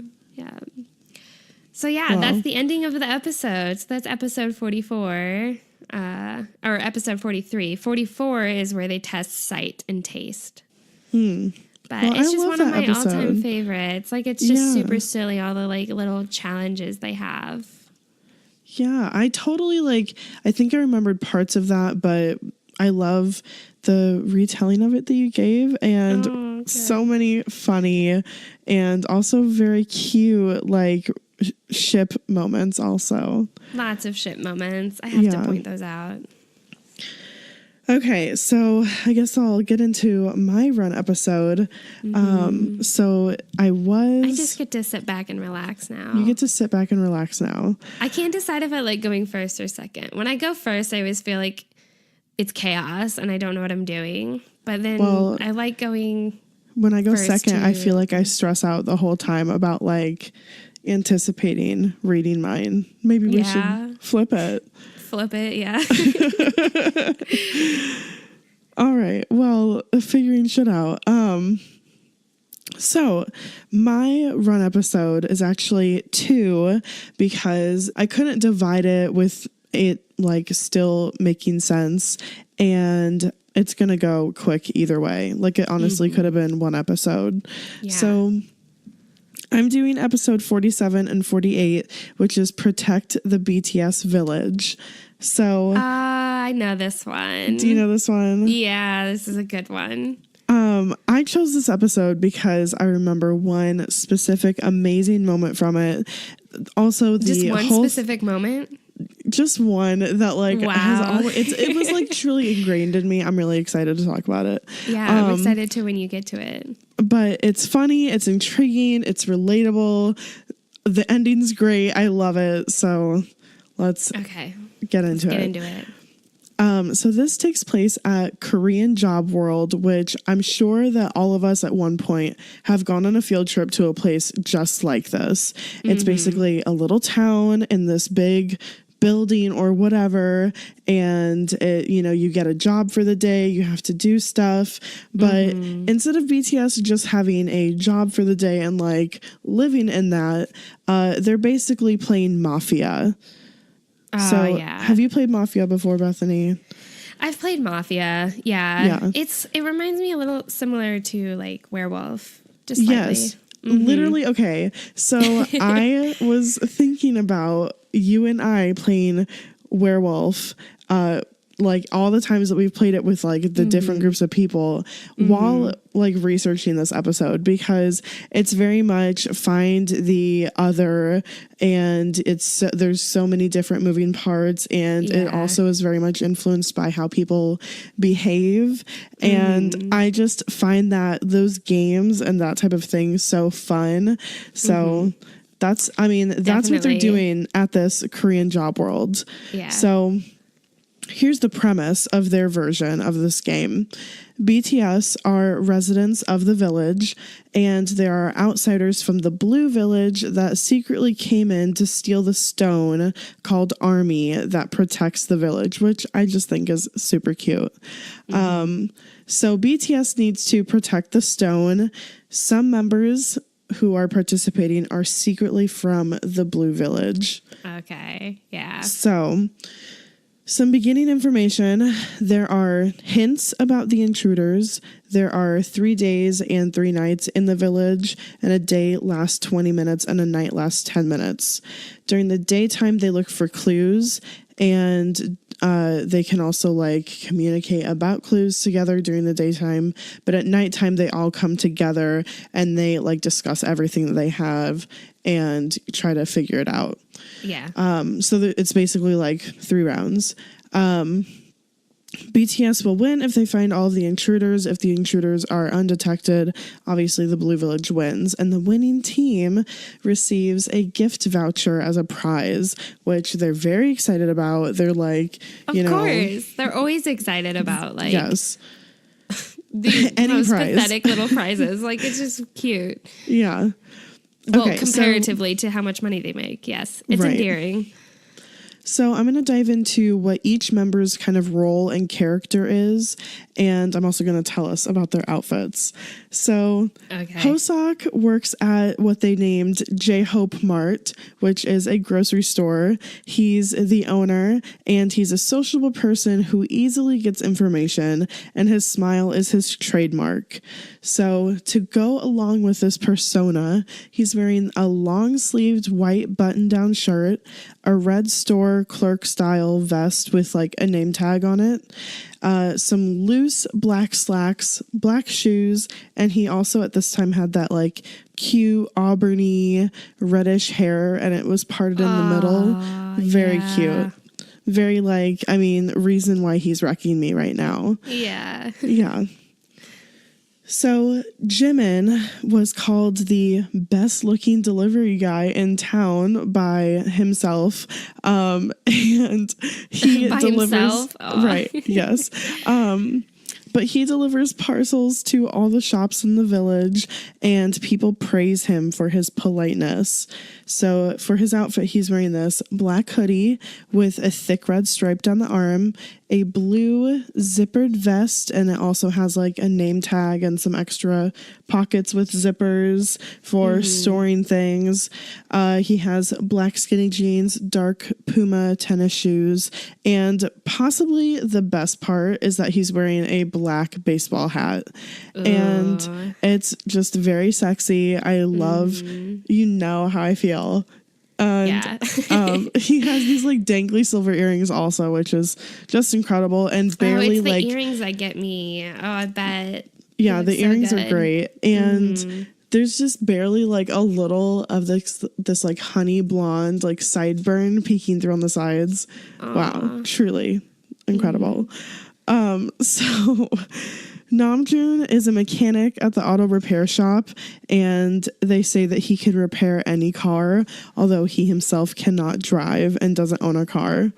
So yeah, that's the ending of the episode. So that's episode 44, or episode 43. 44 is where they test sight and taste. But it's just one of my all-time favorites. Like, it's just super silly, all the, like, little challenges they have. Yeah, I totally, like, I think I remembered parts of that, but I love the retelling of it that you gave, and so many funny and also very cute, like, ship moments also. Lots of ship moments. I have to point those out. Okay, so I guess I'll get into my run episode. So I just get to sit back and relax now. You get to sit back and relax now. I can't decide if I like going first or second. When I go first, I always feel like it's chaos and I don't know what I'm doing. But then I like going. When I go second, I feel like I stress out the whole time about like anticipating reading mine. Maybe we should flip it. Flip it, yeah. All right. Well, figuring shit out. So my run episode is actually 2 because I couldn't divide it with it like still making sense, and it's going to go quick either way. Like it honestly could have been 1 episode. Yeah. So I'm doing episode 47 and 48, which is Protect the BTS Village. So I know this one. Do you know this one? Yeah, this is a good one. I chose this episode because I remember one specific amazing moment from it. Also, just one specific moment. Just one that like wow. has always, it was like truly ingrained in me. I'm really excited to talk about it. Yeah, I'm excited to when you get to it. But it's funny, it's intriguing, it's relatable. The ending's great. I love it. So let's get into it. So this takes place at Korean Job World, which I'm sure that all of us at one point have gone on a field trip to a place just like this. It's basically a little town in this big building or whatever, and it, you know, you get a job for the day, you have to do stuff, but instead of BTS just having a job for the day and like living in that, they're basically playing Mafia. Have you played Mafia before, Bethany? I've played Mafia. Yeah. It reminds me a little similar to like Werewolf. Just slightly. Yes. Literally. Okay. So I was thinking about you and I playing Werewolf, like all the times that we've played it with like the different groups of people while like researching this episode, because it's very much find the other, and there's so many different moving parts, and it also is very much influenced by how people behave. And I just find that those games and that type of thing so fun. So that's what they're doing at this Korean Job World. Yeah. So here's the premise of their version of this game. BTS are residents of the village, and there are outsiders from the Blue Village that secretly came in to steal the stone called Army that protects the village, which I just think is super cute. So BTS needs to protect the stone. Some members who are participating are secretly from the Blue Village. Okay, yeah. So some beginning information. There are hints about the intruders. There are 3 days and 3 nights in the village, and a day lasts 20 minutes and a night lasts 10 minutes. During the daytime, they look for clues, and they can also like communicate about clues together during the daytime. But at nighttime, they all come together and they like discuss everything that they have and try to figure it out. Yeah. So it's basically like 3 rounds. BTS will win if they find all of the intruders. If the intruders are undetected, obviously the Blue Village wins, and the winning team receives a gift voucher as a prize, which they're very excited about. They're like, of course, they're always excited about like the most pathetic little prizes. Like, it's just cute. Yeah. Well, comparatively to how much money they make. Yes, it's endearing. So I'm going to dive into what each member's kind of role and character is, and I'm also going to tell us about their outfits. So Hoseok works at what they named J-Hope Mart, which is a grocery store. He's the owner, and he's a sociable person who easily gets information, and his smile is his trademark. So to go along with this persona, he's wearing a long-sleeved white button-down shirt, a red store clerk-style vest with like a name tag on it, some loose black slacks, black shoes, and he also at this time had that like cute auburny reddish hair, and it was parted in the middle. Very cute. Very like, I mean, reason why he's wrecking me right now. Yeah. Yeah. So Jimin was called the best looking delivery guy in town by himself. And he delivers, right. Yes. But he delivers parcels to all the shops in the village, and people praise him for his politeness. So for his outfit, he's wearing this black hoodie with a thick red stripe down the arm, a blue zippered vest, and it also has like a name tag and some extra pockets with zippers for storing things. He has black skinny jeans, dark Puma tennis shoes, and possibly the best part is that he's wearing a black baseball hat. And it's just very sexy. I love, how I feel. And he has these like dangly silver earrings also, which is just incredible, and barely it's the like earrings that get me. Oh, I bet. Yeah, the earrings are great. And there's just barely like a little of this like honey blonde like sideburn peeking through on the sides. Aww. Wow, truly incredible. So Namjoon is a mechanic at the auto repair shop, and they say that he can repair any car, although he himself cannot drive and doesn't own a car.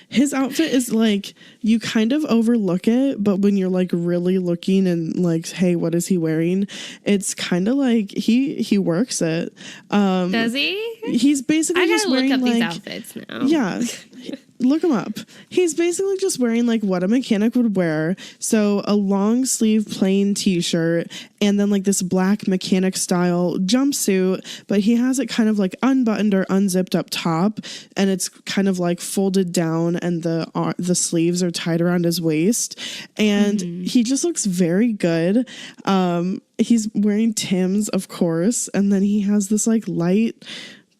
His outfit is like, you kind of overlook it, but when you're like really looking and like, hey, what is he wearing? It's kind of like he works it. Does he? He's basically just wearing look up like these outfits now. Yeah. Look him up. He's basically just wearing like what a mechanic would wear. So a long sleeve plain t-shirt and then like this black mechanic style jumpsuit, but he has it kind of like unbuttoned or unzipped up top, and it's kind of like folded down, and the sleeves are tied around his waist, and he just looks very good. He's wearing Tim's, of course, and then he has this like light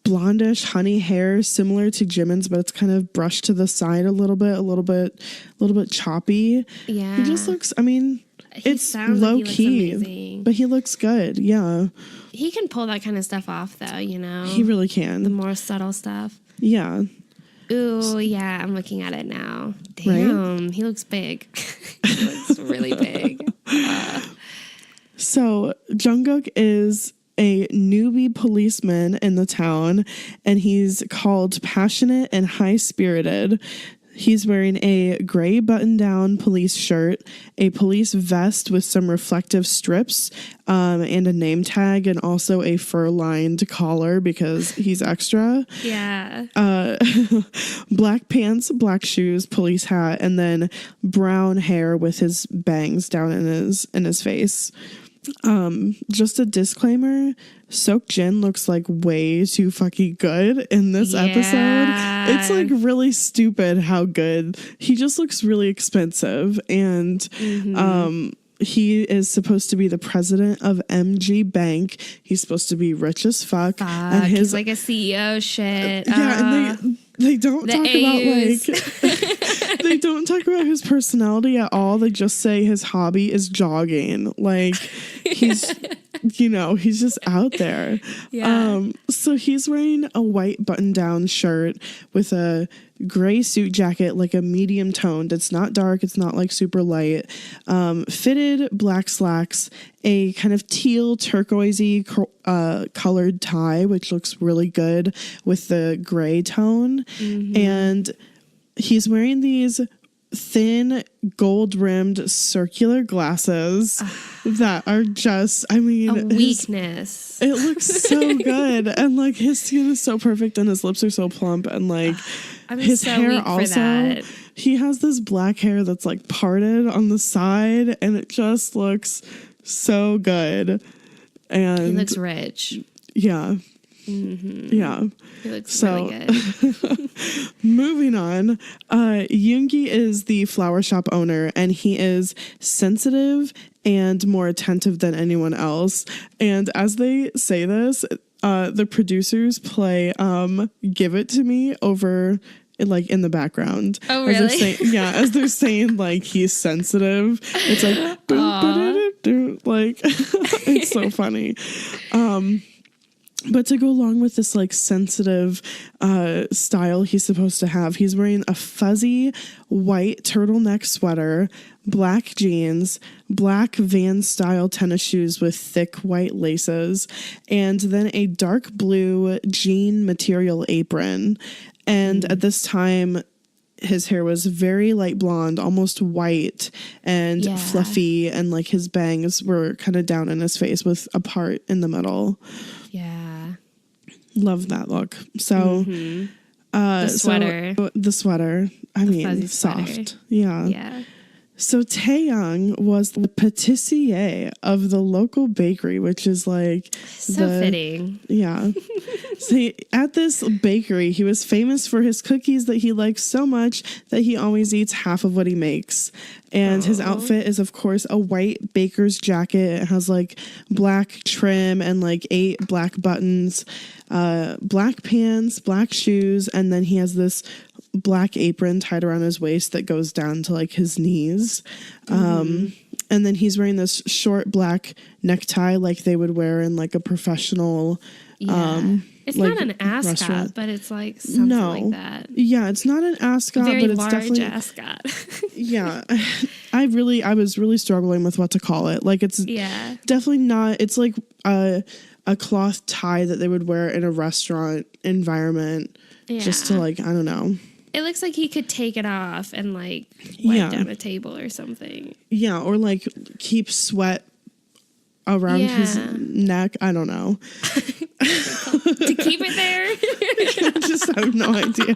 blondish honey hair similar to Jimin's, but it's kind of brushed to the side a little bit choppy. Yeah. He just looks, I mean, it's low key, but he looks good. Yeah. He can pull that kind of stuff off though, you know. He really can. The more subtle stuff. Yeah. Ooh, yeah, I'm looking at it now. Damn, right? He looks big. He looks really big. So Jungkook is a newbie policeman in the town, and he's called passionate and high-spirited. He's wearing a gray button-down police shirt, a police vest with some reflective strips, and a name tag, and also a fur-lined collar because he's extra. Yeah. Black pants, black shoes, police hat, and then brown hair with his bangs down in his face. Just a disclaimer, Seokjin looks like way too fucking good in this episode. It's like really stupid how good. He just looks really expensive, and he is supposed to be the president of MG Bank. He's supposed to be rich as fuck. And he's like a CEO shit. Yeah, and they don't talk about like they don't talk about his personality at all. They just say his hobby is jogging. Like he's he's just out there. Yeah. So he's wearing a white button-down shirt with a gray suit jacket, like a medium toned. It's not dark. It's not like super light. Fitted black slacks, a kind of teal turquoisey colored tie, which looks really good with the gray tone. And he's wearing these thin gold rimmed circular glasses that are just, I mean, a weakness. It looks so good, and like his skin is so perfect, and his lips are so plump, and like his so hair also. He has this black hair that's like parted on the side, and it just looks so good. And he looks rich. Yeah. Yeah. He looks really good. Moving on, Yoongi is the flower shop owner, and he is sensitive and more attentive than anyone else. And as they say this, the producers play Give It To Me over like in the background. Oh, really? As they're saying like he's sensitive. It's like like it's so funny. But to go along with this like sensitive style he's supposed to have, he's wearing a fuzzy white turtleneck sweater, black jeans, black Vans style tennis shoes with thick white laces, and then a dark blue jean material apron. And at this time, his hair was very light blonde, almost white and fluffy, and like his bangs were kind of down in his face with a part in the middle. Yeah. Love that look. So, the sweater. The sweater. I mean, soft. Sweater. Yeah. Yeah. So Taeyang was the patissier of the local bakery, which is like so fitting. Yeah. So at this bakery, he was famous for his cookies that he likes so much that he always eats half of what he makes. And his outfit is, of course, a white baker's jacket. It has like black trim and like 8 black buttons, black pants, black shoes, and then he has this black apron tied around his waist that goes down to like his knees. And And then he's wearing this short black necktie like they would wear in like a professional it's like not an ascot, restaurant. But it's like something like that. Yeah, it's not an ascot, Very but it's large definitely ascot. Yeah. I was really struggling with what to call it. Like it's definitely not, it's like a cloth tie that they would wear in a restaurant environment just to like, I don't know. It looks like he could take it off and like wipe down a table or something. Yeah, or like keep sweat around his neck. I don't know. To keep it there? I just have no idea.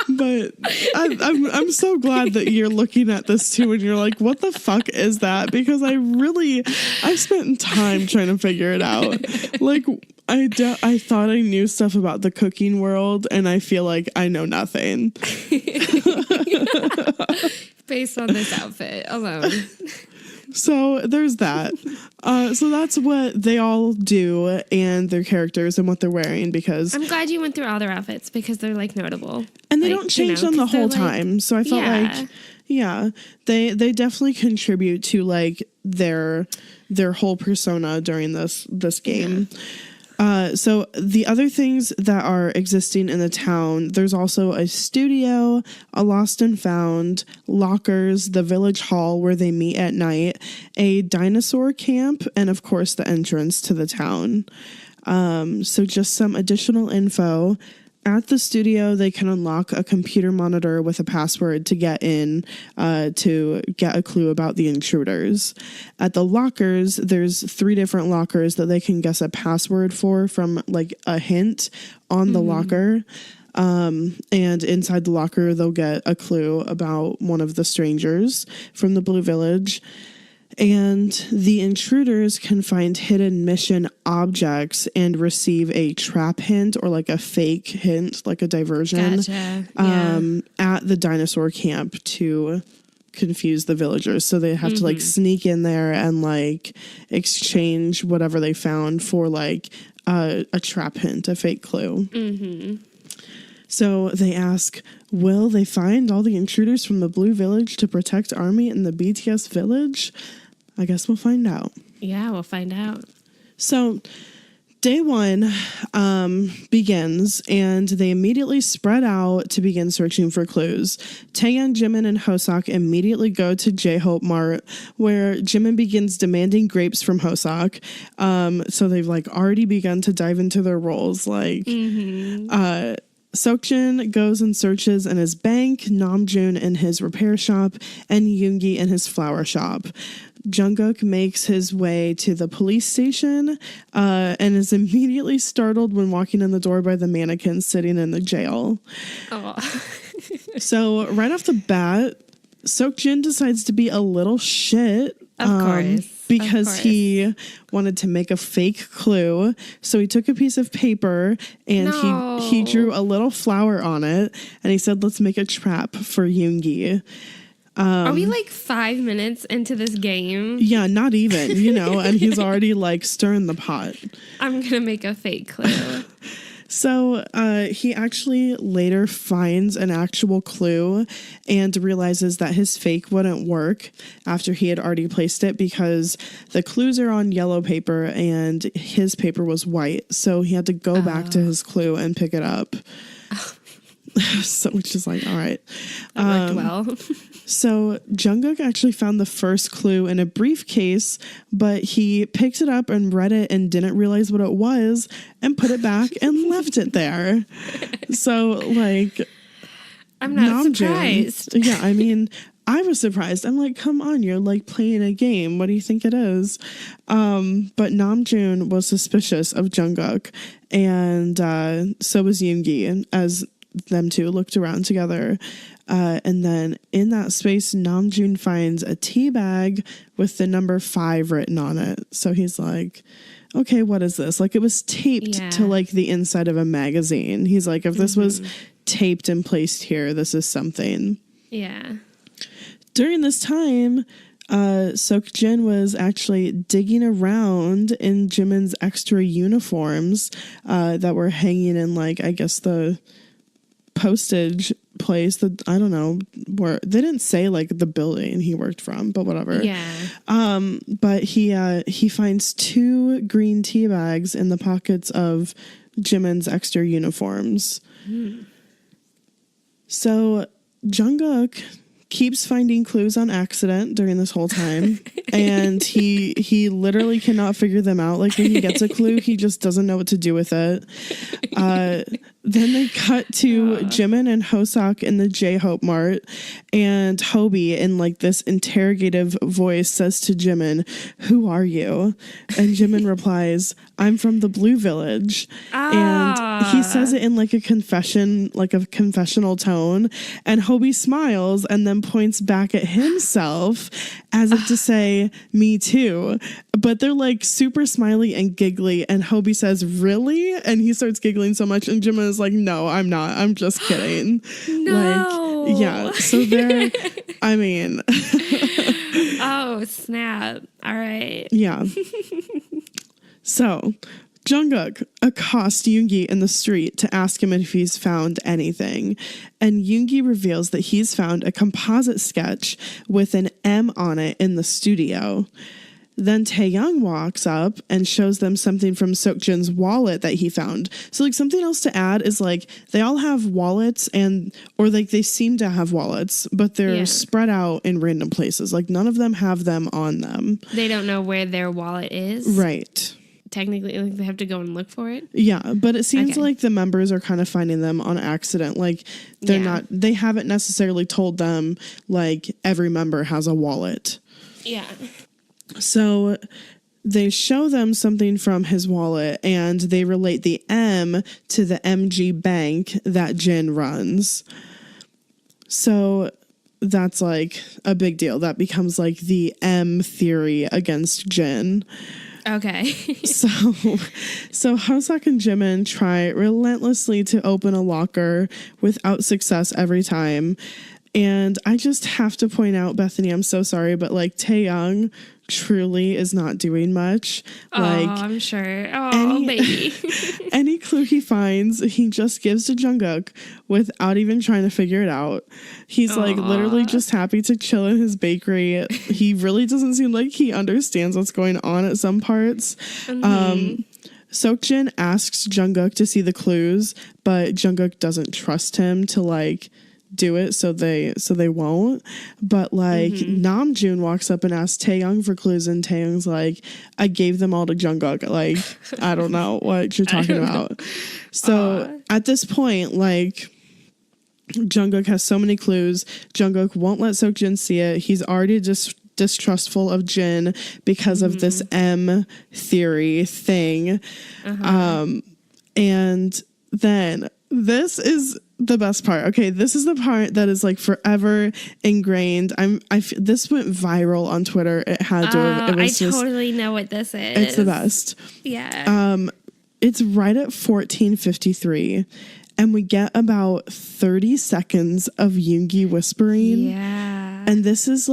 But I'm so glad that you're looking at this too and you're like, what the fuck is that? Because I spent time trying to figure it out. Like I thought I knew stuff about the cooking world and I feel like I know nothing. Based on this outfit alone. So there's that. So that's what they all do and their characters and what they're wearing because I'm glad you went through all their outfits because they're like notable. And they don't change them the whole time. So I felt like they definitely contribute to like their whole persona during this game. So the other things that are existing in the town, there's also a studio, a lost and found, lockers, the village hall where they meet at night, a dinosaur camp, and of course the entrance to the town. So just some additional info. At the studio, they can unlock a computer monitor with a password to get in to get a clue about the intruders. At the lockers, there's 3 different lockers that they can guess a password for from like a hint on the locker. And inside the locker, they'll get a clue about one of the strangers from the Blue Village. And the intruders can find hidden mission objects and receive a trap hint or like a fake hint, like a diversion, at the dinosaur camp to confuse the villagers. So they have to like sneak in there and like exchange whatever they found for like a trap hint, a fake clue. So they ask, will they find all the intruders from the Blue Village to protect Army in the BTS Village? I guess we'll find out. Yeah, we'll find out. So day 1 begins and they immediately spread out to begin searching for clues. Taeyeon, Jimin, and Hoseok immediately go to J-Hope Mart where Jimin begins demanding grapes from Hoseok. So they've like already begun to dive into their roles. Like Seokjin goes and searches in his bank, Namjoon in his repair shop, and Yoongi in his flower shop. Jungkook makes his way to the police station and is immediately startled when walking in the door by the mannequin sitting in the jail. So right off the bat, Seokjin decides to be a little shit. Of course. Because he wanted to make a fake clue. So he took a piece of paper and he drew a little flower on it. And he said, let's make a trap for Yoongi. Are we like 5 minutes into this game? Yeah, not even, and he's already like stirring the pot. I'm going to make a fake clue. So he actually later finds an actual clue and realizes that his fake wouldn't work after he had already placed it because the clues are on yellow paper and his paper was white. So he had to go back to his clue and pick it up. So, which is like, all right. That worked well. So Jungkook actually found the first clue in a briefcase, but he picked it up and read it and didn't realize what it was and put it back and left it there. So like, I'm not surprised. Yeah, I mean, I was surprised. I'm like, come on, you're like playing a game. What do you think it is? But Namjoon was suspicious of Jungkook, and so was Yoongi, as them two looked around together. And then in that space, Namjoon finds a tea bag with the number 5 written on it. So he's like, okay, what is this? Like it was taped to like the inside of a magazine. He's like, if this was taped and placed here, this is something. Yeah. During this time, Seokjin was actually digging around in Jimin's extra uniforms that were hanging in like, I guess the postage place that I don't know where they didn't say like the building he worked from, but whatever. Yeah. But he finds 2 green tea bags in the pockets of Jimin's extra uniforms. So Jungkook keeps finding clues on accident during this whole time, and he literally cannot figure them out. Like when he gets a clue, he just doesn't know what to do with it. Then they cut to Jimin and Hoseok in the J-Hope Mart, and Hobie in like this interrogative voice says to Jimin, "Who are you?" And Jimin replies, "I'm from the Blue Village." And he says it in like a confessional tone, and Hobie smiles and then points back at himself as if to say, "Me too." But they're like super smiley and giggly, and Hobie says, "Really?" And he starts giggling so much, and Jimin is like, "No, I'm not. I'm just kidding." No. Like, yeah. So they're, I mean. Oh, snap. All right. Yeah. So Jungkook accosts Yoongi in the street to ask him if he's found anything. And Yoongi reveals that he's found a composite sketch with an M on it in the studio. Then Taeyoung walks up and shows them something from Seokjin's wallet that he found. So like something else to add is like they all have wallets or like they seem to have wallets, but they're spread out in random places. Like none of them have them on them. They don't know where their wallet is. Right. Technically, like they have to go and look for it. Yeah, but it seems like the members are kind of finding them on accident. Like they haven't necessarily told them like every member has a wallet. Yeah. So they show them something from his wallet, and they relate the M to the MG Bank that Jin runs. So that's like a big deal. That becomes like the M theory against Jin. Okay. So Hoseok and Jimin try relentlessly to open a locker without success every time. And I just have to point out, Bethany, I'm so sorry, but like Taeyoung truly is not doing much. Like, I'm sure. Oh, baby. Any clue he finds, he just gives to Jungkook without even trying to figure it out. He's like literally just happy to chill in his bakery. He really doesn't seem like he understands what's going on at some parts. Seokjin asks Jungkook to see the clues, but Jungkook doesn't trust him to like do it, so they won't. But like Namjoon walks up and asks Taeyoung for clues, and Taeyoung's like, "I gave them all to Jungkook. Like, I don't know what you're talking about." So at this point, like Jungkook has so many clues. Jungkook won't let Seokjin see it. He's already just distrustful of Jin because of this M theory thing. And then this is the best part. Okay, this is the part that is like forever ingrained. This went viral on Twitter. It had to have. It was totally know what this is. It's the best. Yeah. It's right at 14:53, and we get about 30 seconds of Yoongi whispering. Yeah. And this is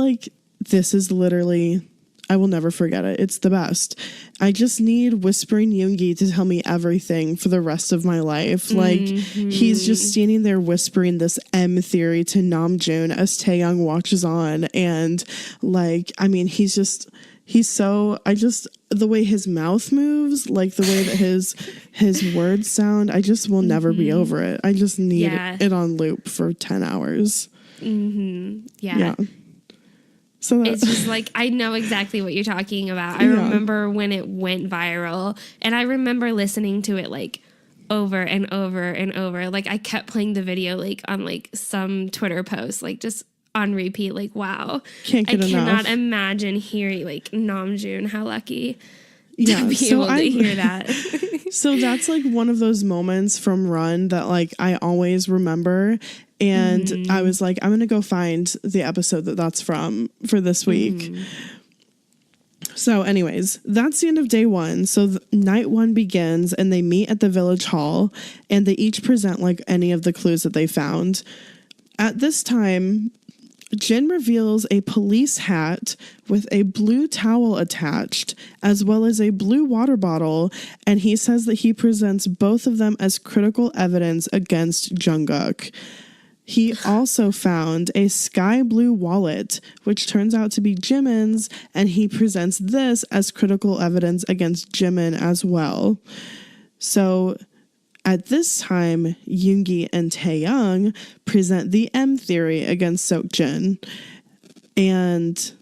literally, I will never forget it. It's the best. I just need whispering Yoongi to tell me everything for the rest of my life. Like, he's just standing there whispering this M theory to Namjoon as Taeyoung watches on. And, like, I mean, the way his mouth moves, like the way that his words sound, I just will never be over it. I just need it on loop for 10 hours. Yeah. So it's just like, I know exactly what you're talking about. I remember when it went viral, and I remember listening to it like over and over and over. Like I kept playing the video like on like some Twitter post, like just on repeat. Like, wow, I cannot imagine hearing like Namjoon. How lucky to be able to hear that. So that's like one of those moments from Run that like I always remember. And I was like, I'm going to go find the episode that's from for this week. So anyways, that's the end of day one. So night one begins, and they meet at the village hall, and they each present like any of the clues that they found. At this time, Jin reveals a police hat with a blue towel attached, as well as a blue water bottle, and he says that he presents both of them as critical evidence against Jungkook. He also found a sky blue wallet, which turns out to be Jimin's, and he presents this as critical evidence against Jimin as well. So at this time, Yoongi and Taeyoung present the M theory against Seokjin. And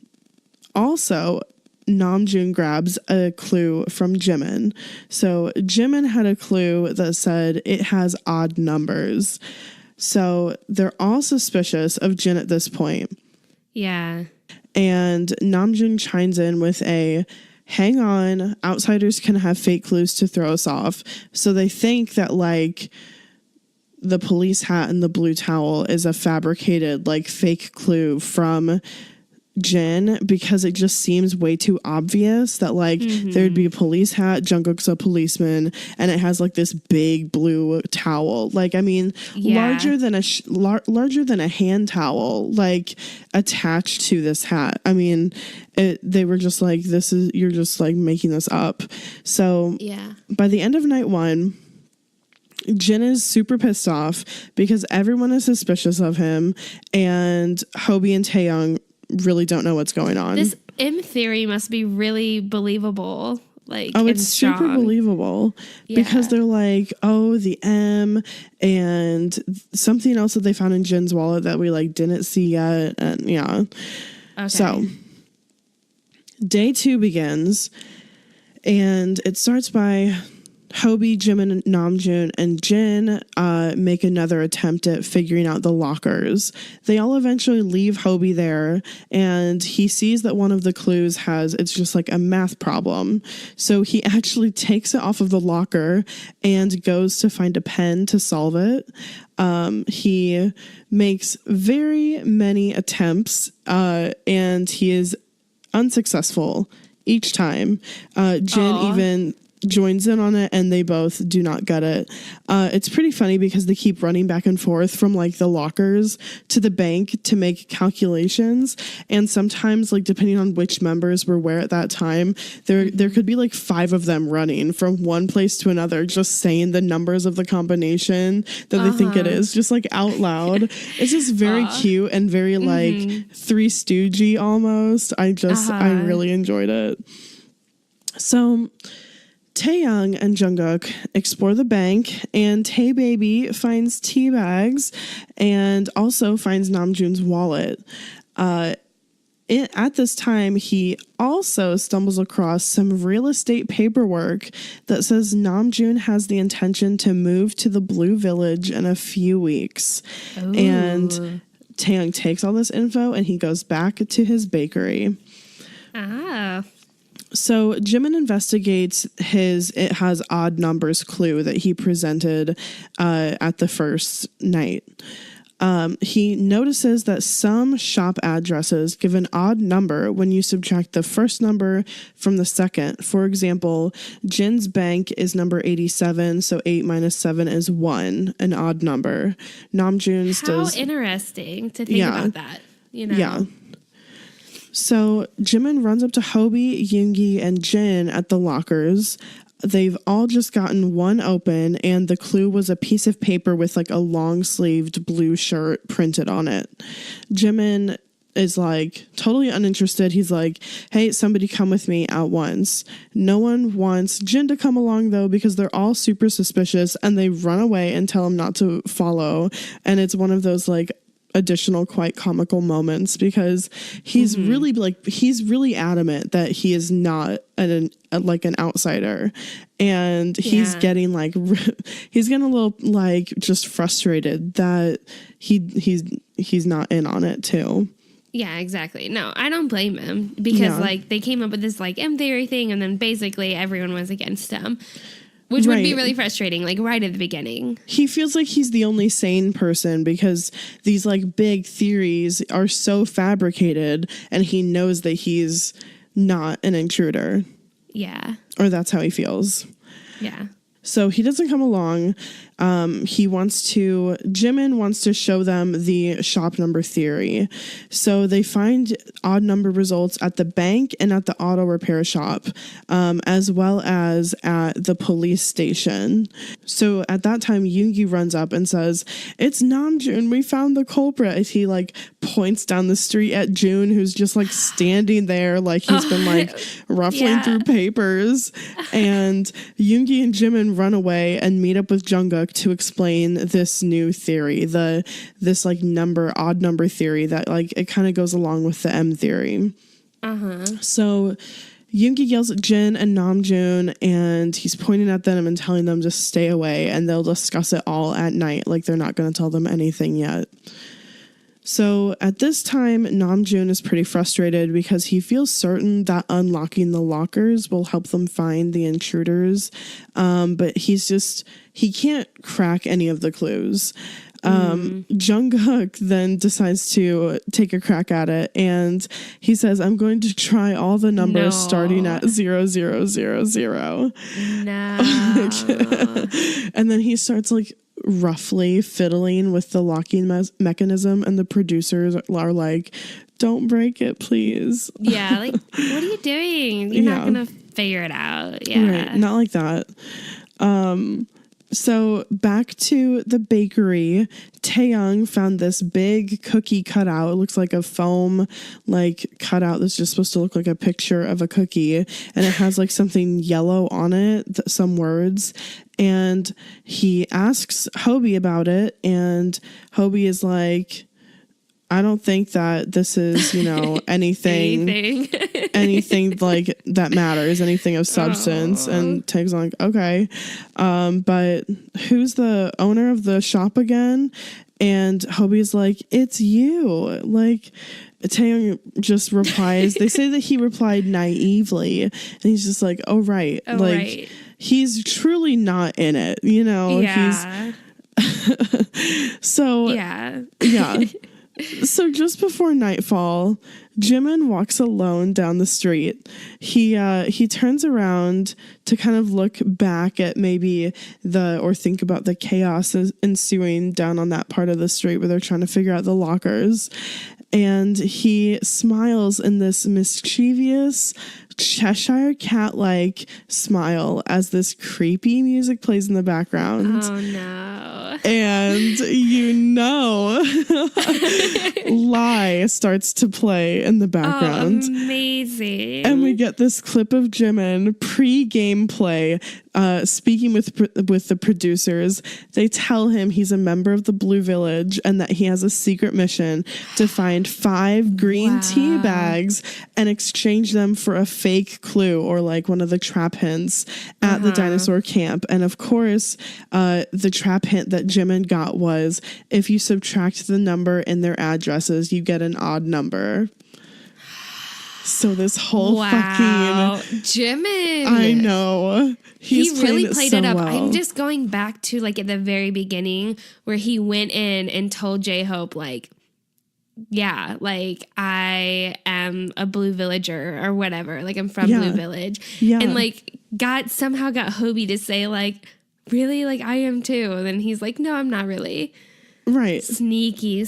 also, Namjoon grabs a clue from Jimin. So Jimin had a clue that said it has odd numbers. So they're all suspicious of Jin at this point. Yeah. And Namjoon chimes in with a, hang on, outsiders can have fake clues to throw us off. So they think that, like, the police hat and the blue towel is a fabricated, like, fake clue from Jin, because it just seems way too obvious that, like, there'd be a police hat, Jungkook's a policeman, and it has, like, this big blue towel. Like, I mean, larger than a hand towel, like, attached to this hat. I mean, they were just like, you're just, like, making this up. So by the end of night 1, Jin is super pissed off because everyone is suspicious of him, and Hobie and Taeyoung really don't know what's going on. This M theory must be really believable. Like, it's super believable because they're like, oh, the M and something else that they found in Jin's wallet that we, like, didn't see yet. And okay. So day 2 begins, and it starts by Hobie, Jimin, and Namjoon, and Jin make another attempt at figuring out the lockers. They all eventually leave Hobie there, and he sees that one of the clues it's just like a math problem. So he actually takes it off of the locker and goes to find a pen to solve it. He makes very many attempts, and he is unsuccessful each time. Jin even joins in on it, and they both do not get it. It's pretty funny because they keep running back and forth from, like, the lockers to the bank to make calculations, and sometimes, like, depending on which members were where at that time, there could be, like, 5 of them running from one place to another, just saying the numbers of the combination that they think it is, just, like, out loud. It's just very cute and very, like, Three Stoogie almost. I really enjoyed it. So Taeyoung and Jungkook explore the bank, and Taebaby finds tea bags and also finds Namjoon's wallet. At this time, he also stumbles across some real estate paperwork that says Namjoon has the intention to move to the Blue Village in a few weeks. Ooh. And Taeyoung takes all this info and he goes back to his bakery. So Jimin investigates it has odd numbers clue that he presented at the first night. He notices that some shop addresses give an odd number when you subtract the first number from the second. For example, Jin's bank is number 87, so 8 minus 7 is 1, an odd number. Namjoon's does... How interesting to think about that, you know? Yeah. So Jimin runs up to Hobie, Yoongi, and Jin at the lockers. They've all just gotten one open, and the clue was a piece of paper with, like, a long-sleeved blue shirt printed on it. Jimin is, like, totally uninterested. He's like, hey, somebody come with me at once. No one wants Jin to come along, though, because they're all super suspicious, and they run away and tell him not to follow. And it's one of those, like, additional quite comical moments because he's really adamant that he is not an outsider, and he's getting he's getting a little, like, just frustrated that he's not in on it too. Yeah, exactly. No, I don't blame him because like they came up with this, like, M theory thing, and then basically everyone was against him. Which would be really frustrating, like, right at the beginning. He feels like he's the only sane person because these, like, big theories are so fabricated, and he knows that he's not an intruder. Yeah. Or that's how he feels. Yeah. So he doesn't come along. Jimin wants to show them the shop number theory. So they find odd number results at the bank and at the auto repair shop, as well as at the police station. So at that time, Yoongi runs up and says, "It's Namjoon, we found the culprit." As he like points down the street at June, who's just like standing there like he's been like ruffling through papers. And Yoongi and Jimin run away and meet up with Jungkook to explain this new theory, this like odd number theory that like it kind of goes along with the M theory. So Yoongi yells at Jin and Namjoon, and he's pointing at them and telling them to stay away, and they'll discuss it all at night. Like they're not going to tell them anything yet. So at this time, Namjoon is pretty frustrated because he feels certain that unlocking the lockers will help them find the intruders. But he can't crack any of the clues. Jungkook then decides to take a crack at it, and he says, "I'm going to try all the numbers starting at 0000." No. And then he starts like roughly fiddling with the locking mechanism, and the producers are like, "Don't break it, please." Yeah, like, what are you doing? You're not gonna figure it out. Yeah, right, not like that. So back to the bakery, Taeyong found this big cookie cutout. It looks like a foam like cutout that's just supposed to look like a picture of a cookie, and it has like something yellow on it, some words. And he asks Hobie about it, and Hobie is like, "I don't think that this is, anything like that matters, anything of substance." And Taeg's like, "Okay, but who's the owner of the shop again?" And Hobie's like, "It's you." Like, Taeyong just replies. They say that he replied naively, and he's just like, "Oh, right." Right. He's truly not in it, Yeah. So, yeah. So just before nightfall, Jimin walks alone down the street. He turns around to kind of look back at or think about the chaos ensuing down on that part of the street where they're trying to figure out the lockers. And he smiles in this mischievous Cheshire cat-like smile as this creepy music plays in the background. Oh no. And Lie starts to play in the background. Oh, amazing. And we get this clip of Jimin pre-game play speaking with the producers. They tell him he's a member of the Blue Village and that he has a secret mission to find 5 green tea bags and exchange them for a fake clue or like one of the trap hints at the dinosaur camp. And of course, the trap hint that Jimin got was if you subtract the number in their addresses, you get an odd number. So this whole fucking Jimin, I know he really played it up. Well. I'm just going back to like at the very beginning where he went in and told J-Hope like, yeah, like I am a Blue Villager or whatever. Like I'm from Blue Village. Yeah. And like somehow got Hobie to say like, really? Like I am too. And then he's like, no, I'm not really. Right. Sneaky.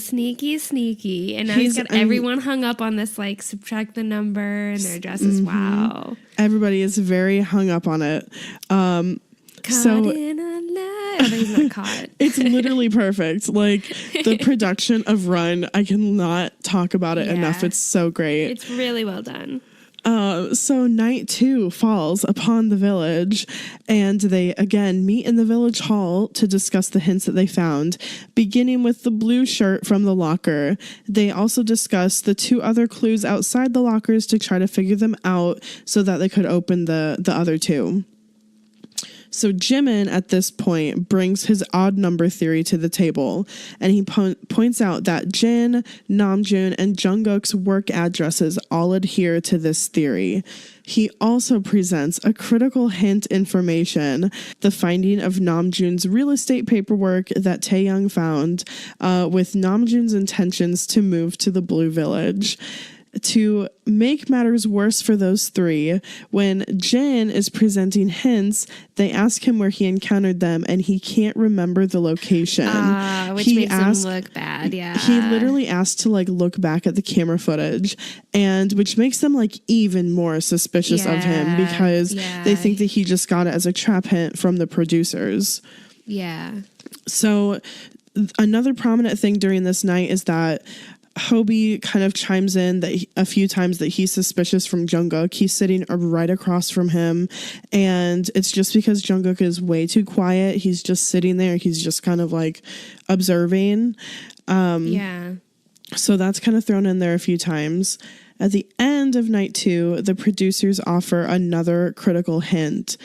And now he's got everyone hung up on this, like, subtract the number and their addresses. Wow. Everybody is very hung up on it. Caught in a lie. Oh, he's not caught. It's literally perfect. Like, the production of Run, I cannot talk about it enough. It's so great. It's really well done. So night 2 falls upon the village, and they again meet in the village hall to discuss the hints that they found, beginning with the blue shirt from the locker. They also discuss the 2 other clues outside the lockers to try to figure them out so that they could open the other 2. So Jimin, at this point, brings his odd number theory to the table, and he points out that Jin, Namjoon, and Jungkook's work addresses all adhere to this theory. He also presents a critical hint information, the finding of Namjoon's real estate paperwork that Taeyong found, with Namjoon's intentions to move to the Blue Village. To make matters worse for those three, when Jin is presenting hints, they ask him where he encountered them, and he can't remember the location. Which makes him look bad, yeah. He literally asked to, like, look back at the camera footage, and which makes them, like, even more suspicious of him, because they think that he just got it as a trap hint from the producers. Yeah. So another prominent thing during this night is that Hobie kind of chimes in that a few times that he's suspicious from Jungkook. He's sitting right across from him, and it's just because Jungkook is way too quiet. He's just sitting there. He's just kind of like observing. So that's kind of thrown in there a few times. At the end of night 2, the producers offer another critical hint.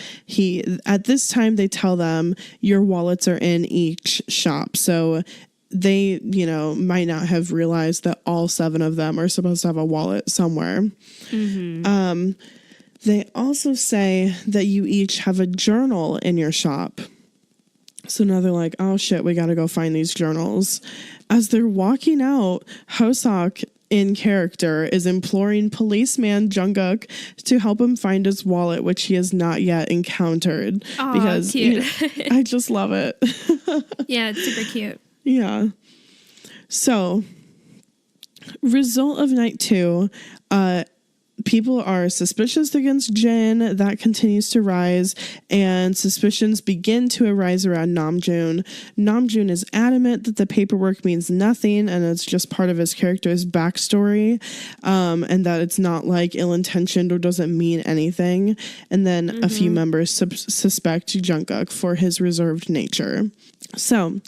At this time, they tell them your wallets are in each shop. So they, might not have realized that all 7 of them are supposed to have a wallet somewhere. Mm-hmm. They also say that you each have a journal in your shop. So now they're like, oh shit, we gotta go find these journals. As they're walking out, Hoseok in character is imploring policeman Jungkook to help him find his wallet, which he has not yet encountered. Because cute. I just love it. Yeah, it's super cute. Yeah. So, result of night 2, people are suspicious against Jin. That continues to rise, and suspicions begin to arise around Namjoon. Namjoon is adamant that the paperwork means nothing, and it's just part of his character's backstory, and that it's not like ill-intentioned or doesn't mean anything. And then a few members suspect Jungkook for his reserved nature. So,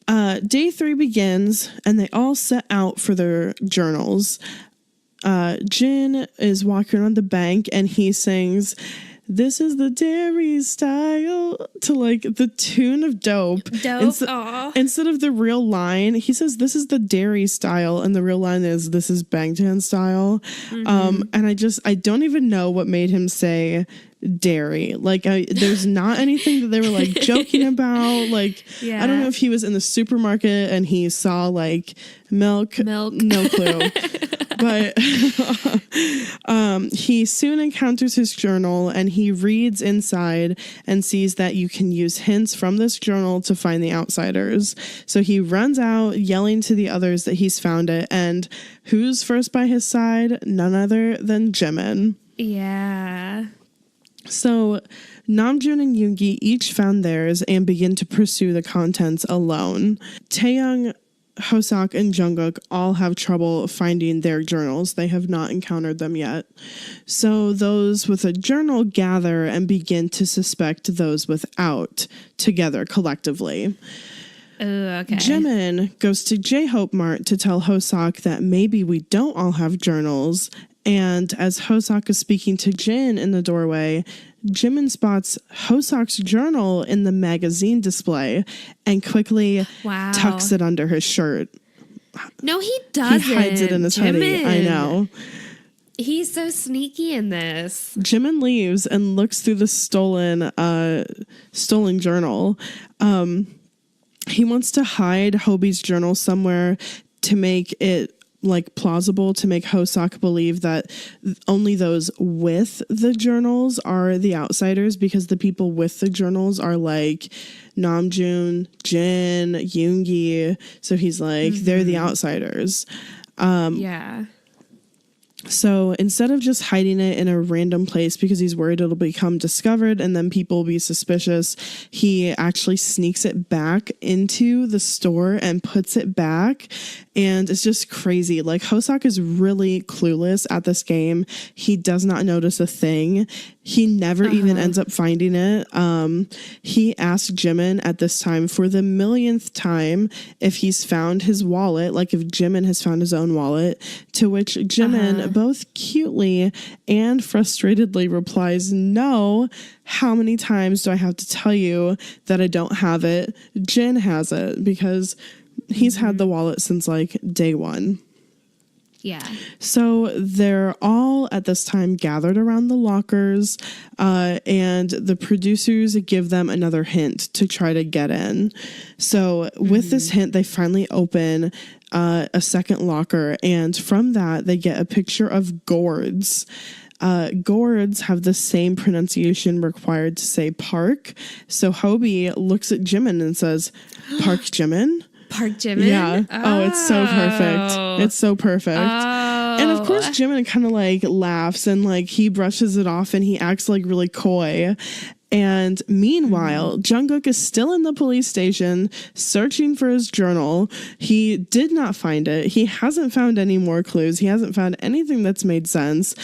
day 3 begins, and they all set out for their journals. Jin is walking on the bank, and he sings, "This is the dairy style," to like the tune of Dope. Instead of the real line, he says, "This is the dairy style," and the real line is, "This is Bangtan style." And I don't even know what made him say dairy. Like, there's not anything that they were like joking about. Like, I don't know if he was in the supermarket and he saw like milk. No clue. But he soon encounters his journal, and he reads inside and sees that you can use hints from this journal to find the outsiders. So he runs out yelling to the others that he's found it, and who's first by his side? None other than Jimin. Yeah. So Namjoon and Yoongi each found theirs and begin to pursue the contents alone. Taeyoung, Hoseok, and Jungkook all have trouble finding their journals. They have not encountered them yet. So those with a journal gather and begin to suspect those without together collectively. Okay. Jimin goes to J-Hope Mart to tell Hoseok that maybe we don't all have journals. And as Hoseok is speaking to Jin in the doorway, Jimin spots Hoseok's journal in the magazine display and quickly tucks it under his shirt. No, he doesn't. He hides it in his hoodie. I know. He's so sneaky in this. Jimin leaves and looks through the stolen journal. He wants to hide Hobie's journal somewhere to make it like plausible, to make Hoseok believe that only those with the journals are the outsiders, because the people with the journals are like Namjoon, Jin, Yoongi. So he's like, they're the outsiders. So instead of just hiding it in a random place because he's worried it'll become discovered and then people will be suspicious, he actually sneaks it back into the store and puts it back. And it's just crazy. Like, Hoseok is really clueless at this game. He does not notice a thing. He never even ends up finding it. He asked Jimin at this time for the millionth time if he's found his wallet, like if Jimin has found his own wallet, to which Jimin both cutely and frustratedly replies, "No, how many times do I have to tell you that I don't have it? Jin has it," because he's had the wallet since like day one. Yeah. So they're all at this time gathered around the lockers, and the producers give them another hint to try to get in. So with this hint, they finally open a second locker, and from that they get a picture of gourds. Gourds have the same pronunciation required to say park. So Hobie looks at Jimin and says, Park Jimin? Park Jimin? Yeah. Oh, it's so perfect. It's so perfect. Oh. And of course, Jimin kind of like laughs and like he brushes it off and he acts like really coy. And meanwhile, Jungkook is still in the police station searching for his journal. He did not find it. He hasn't found any more clues. He hasn't found anything that's made sense.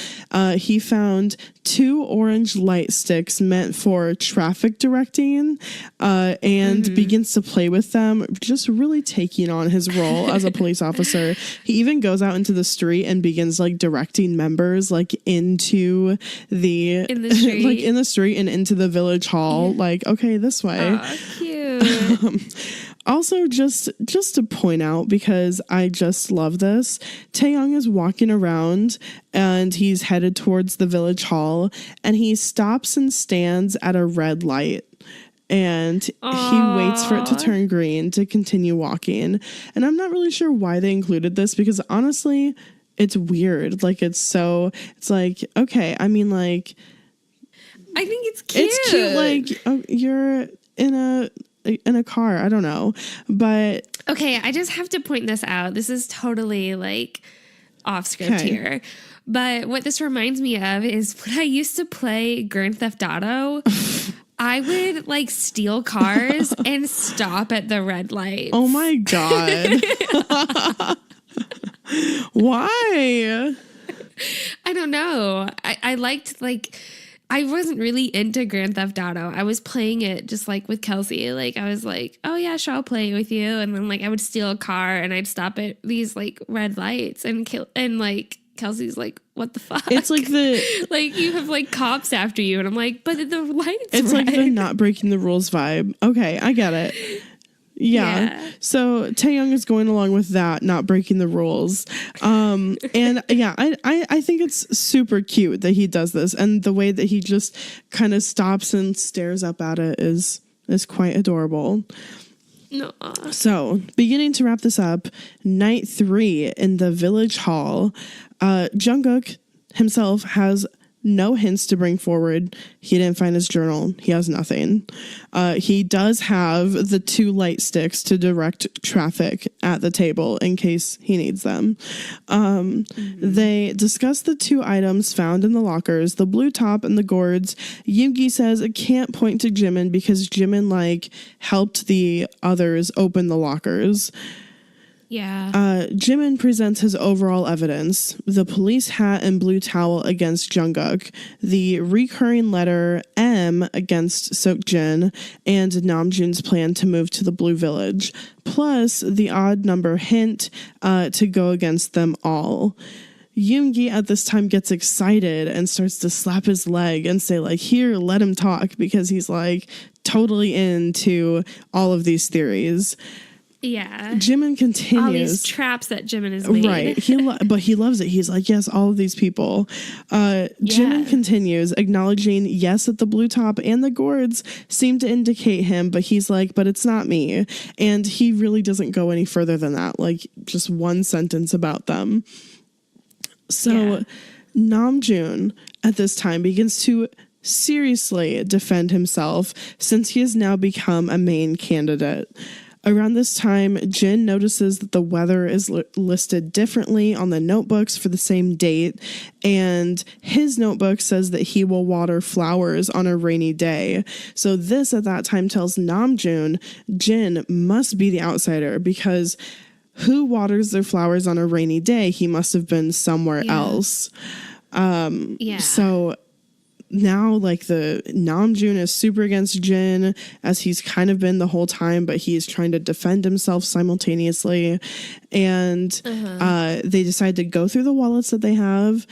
He found 2 orange light sticks meant for traffic directing, and begins to play with them, just really taking on his role as a police officer. He even goes out into the street and begins like directing members like into the street. like in the street and into the village hall, like, okay, this way. Aw, cute. Also, just to point out, because I just love this, Taeyong is walking around and he's headed towards the village hall and he stops and stands at a red light. And he waits for it to turn green to continue walking. And I'm not really sure why they included this, because honestly, it's weird. Like, it's like, okay, I mean, like, I think it's cute. It's cute, like, oh, you're in a car. I don't know. But okay, I just have to point this out. This is totally like off script here. But what this reminds me of is when I used to play Grand Theft Auto, I would like steal cars and stop at the red light. Oh my God. Why? I don't know. I liked like, I wasn't really into Grand Theft Auto. I was playing it just like with Kelsey. Like I was like, oh yeah, sure, I'll play with you. And then like I would steal a car and I'd stop at these like red lights and like Kelsey's like, what the fuck? It's like like you have like cops after you. And I'm like, but the lights It's red. like the not breaking the rules vibe. Okay, I get it. Yeah. So Taeyong is going along with that, not breaking the rules. And yeah, I think it's super cute that he does this, and the way that he just kind of stops and stares up at it is quite adorable. No. So, beginning to wrap this up, night 3 in the village hall, Jungkook himself has no hints to bring forward. He didn't find his journal. He has nothing. He does have the 2 light sticks to direct traffic at the table in case he needs them. They discuss the 2 items found in the lockers, the blue top and the gourds. Yoongi says it can't point to Jimin because Jimin like helped the others open the lockers. Yeah. Jimin presents his overall evidence: the police hat and blue towel against Jungkook, the recurring letter M against Seokjin, and Namjoon's plan to move to the Blue Village, plus the odd number hint to go against them all. Yoongi at this time gets excited and starts to slap his leg and say like, here, let him talk, because he's like totally into all of these theories. Yeah. Jimin continues. All these traps that Jimin has made. Right. But he loves it. He's like, yes, all of these people. Jimin continues, acknowledging, yes, that the blue top and the gourds seem to indicate him, but he's like, but it's not me. And he really doesn't go any further than that. Like, just one sentence about them. So Namjoon at this time begins to seriously defend himself, since he has now become a main candidate. Around this time, Jin notices that the weather is listed differently on the notebooks for the same date, and his notebook says that he will water flowers on a rainy day. So this at that time tells Namjoon Jin must be the outsider, because who waters their flowers on a rainy day? He must have been somewhere else. So now, like, the Namjoon is super against Jin, as he's kind of been the whole time, but he's trying to defend himself simultaneously. And they decide to go through the wallets that they have.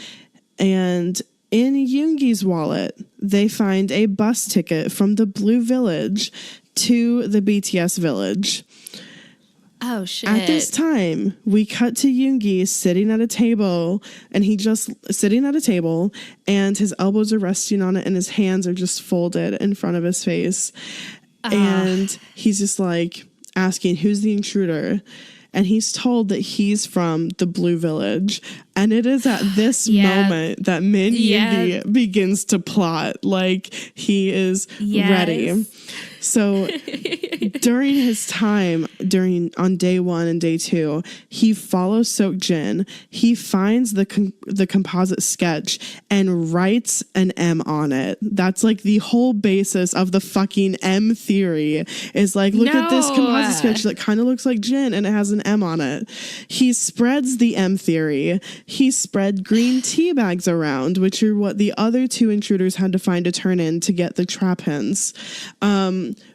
And in Yoongi's wallet, they find a bus ticket from the Blue Village to the BTS Village. Oh, shit. At this time, we cut to Yoongi sitting at a table, and and his elbows are resting on it, and his hands are just folded in front of his face. And he's just like asking, who's the intruder? and he's told that he's from the Blue Village. And it is at this moment that Min Yoongi begins to plot. Like, he is ready. So during his time on day 1 and day 2, he follows Seokjin. He finds the composite sketch and writes an M on it. That's like the whole basis of the fucking M theory is like, look at this composite sketch that kind of looks like Jin and it has an M on it. He spreads the M theory. He spread green tea bags around, which are what the other 2 intruders had to find to turn in to get the trap hints.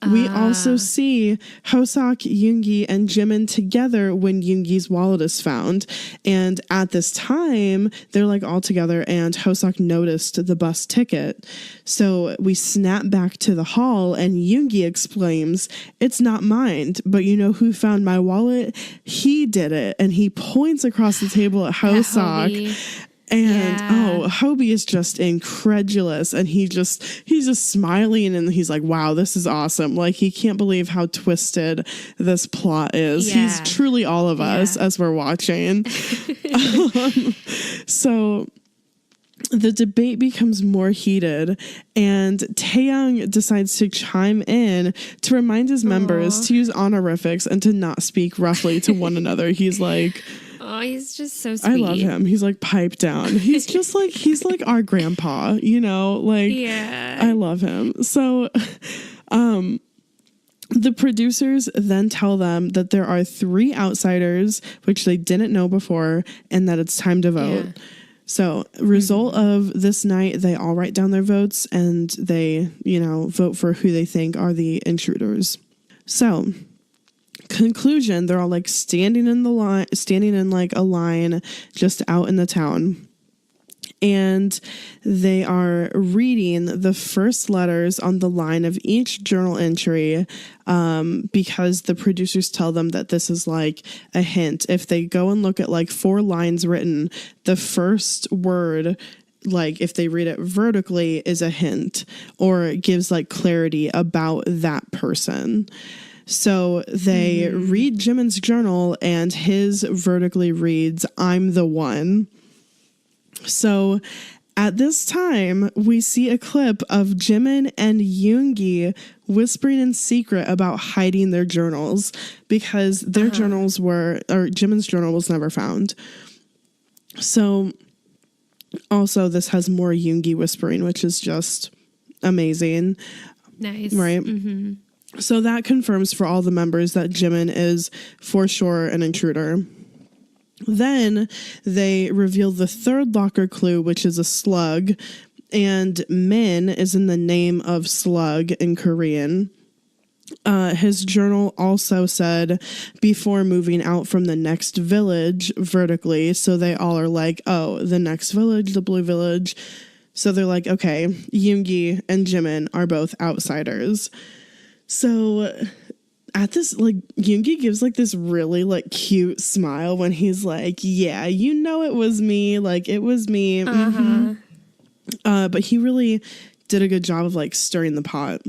We also see Hoseok, Yoongi, and Jimin together when Yoongi's wallet is found. And at this time, they're like all together, and Hoseok noticed the bus ticket. So we snap back to the hall, and Yoongi exclaims, "It's not mine, but you know who found my wallet? He did it." And he points across the table at Hoseok. And Hobie is just incredulous, and he's just smiling, and he's like, wow, this is awesome. Like, he can't believe how twisted this plot is. He's truly all of us as we're watching. So the debate becomes more heated, and Taeyang decides to chime in to remind his members to use honorifics and to not speak roughly to one another. He's like, oh, he's just so sweet. I love him. He's like pipe down. He's just like, he's like our grandpa, you know, like, I love him. So, the producers then tell them that there are 3 outsiders, which they didn't know before, and that it's time to vote. So, result of this night, they all write down their votes, and they, you know, vote for who they think are the intruders. So, conclusion, they're all like standing in like a line just out in the town, and they are reading the first letters on the line of each journal entry, because the producers tell them that this is like a hint. If they go and look at like 4 lines written, the first word, like if they read it vertically, is a hint, or it gives like clarity about that person. So they read Jimin's journal, and his vertically reads, "I'm the one." So at this time, we see a clip of Jimin and Yoongi whispering in secret about hiding their journals, because their journals or Jimin's journal was never found. So also this has more Yoongi whispering, which is just amazing. Nice. Right? Mm-hmm. So that confirms for all the members that Jimin is for sure an intruder. Then they reveal the 3rd locker clue, which is a slug, and Min is in the name of slug in Korean. His journal also said before moving out from the next village vertically. So they all are like, oh, the next village, the Blue Village. So they're like, okay, Yoongi and Jimin are both outsiders. So at this, like, Yoongi gives like this really like cute smile when he's like, yeah, you know, it was me. Like, it was me. But he really did a good job of like stirring the pot.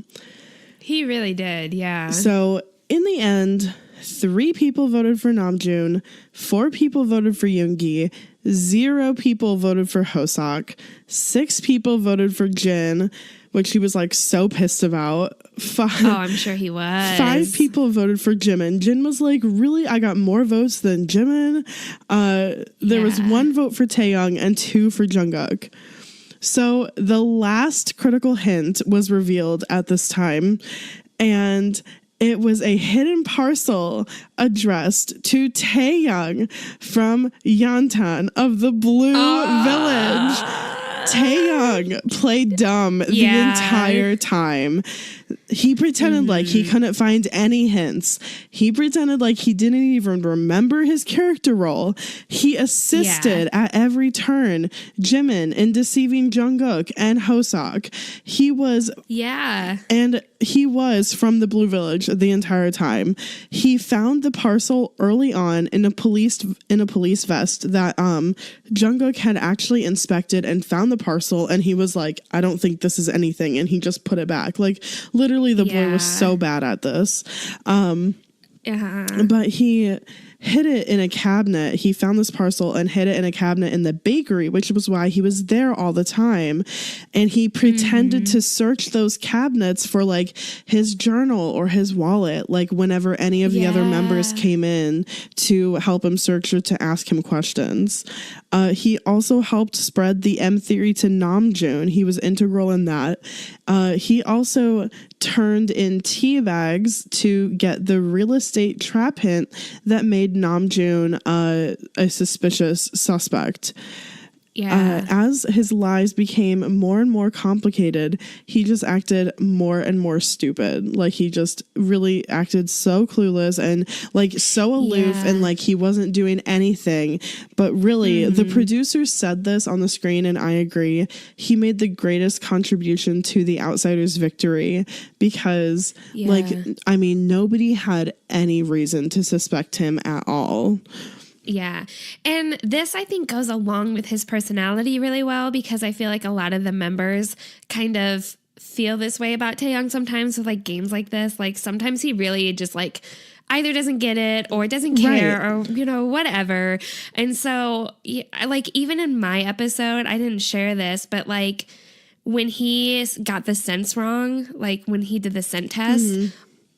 He really did. Yeah. So in the end, 3 people voted for Namjoon, 4 people voted for Yoongi, 0 people voted for Hoseok, 6 people voted for Jin, which he was like so pissed about. I'm sure he was. 5 people voted for Jimin. Jin was like, really? I got more votes than Jimin? There was 1 vote for Taeyang and 2 for Jungkook. So the last critical hint was revealed at this time, and it was a hidden parcel addressed to Taeyang from Yantan of the Blue Village. Taeyang played dumb the entire time. He pretended like he couldn't find any hints. He pretended like he didn't even remember his character role. He assisted at every turn Jimin in deceiving Jungkook and Hoseok. He was and he was from the Blue Village the entire time. He found the parcel early on in a police vest that Jungkook had actually inspected and found the parcel, and he was like, I don't think this is anything, and he just put it back. Like, literally the boy was so bad at this. But he hid it in a cabinet. He found this parcel and hid it in a cabinet in the bakery, which was why he was there all the time. And he pretended to search those cabinets for like his journal or his wallet, like whenever any of the other members came in to help him search or to ask him questions. He also helped spread the M theory to Namjoon. He was integral in that. He also turned in tea bags to get the real estate trap hint that made Namjoon a suspicious suspect. As his lies became more and more complicated, he just acted more and more stupid. Like he just really acted so clueless and like so aloof and like he wasn't doing anything. But really, the producers said this on the screen, and I agree. He made the greatest contribution to the Outsiders' victory because, like, I mean, nobody had any reason to suspect him at all. Yeah. And this, I think, goes along with his personality really well because I feel like a lot of the members kind of feel this way about Taehyung sometimes with like games like this. Like sometimes he really just like either doesn't get it or doesn't care or, you know, whatever. And so like even in my episode, I didn't share this, but like when he got the sense wrong, like when he did the scent test,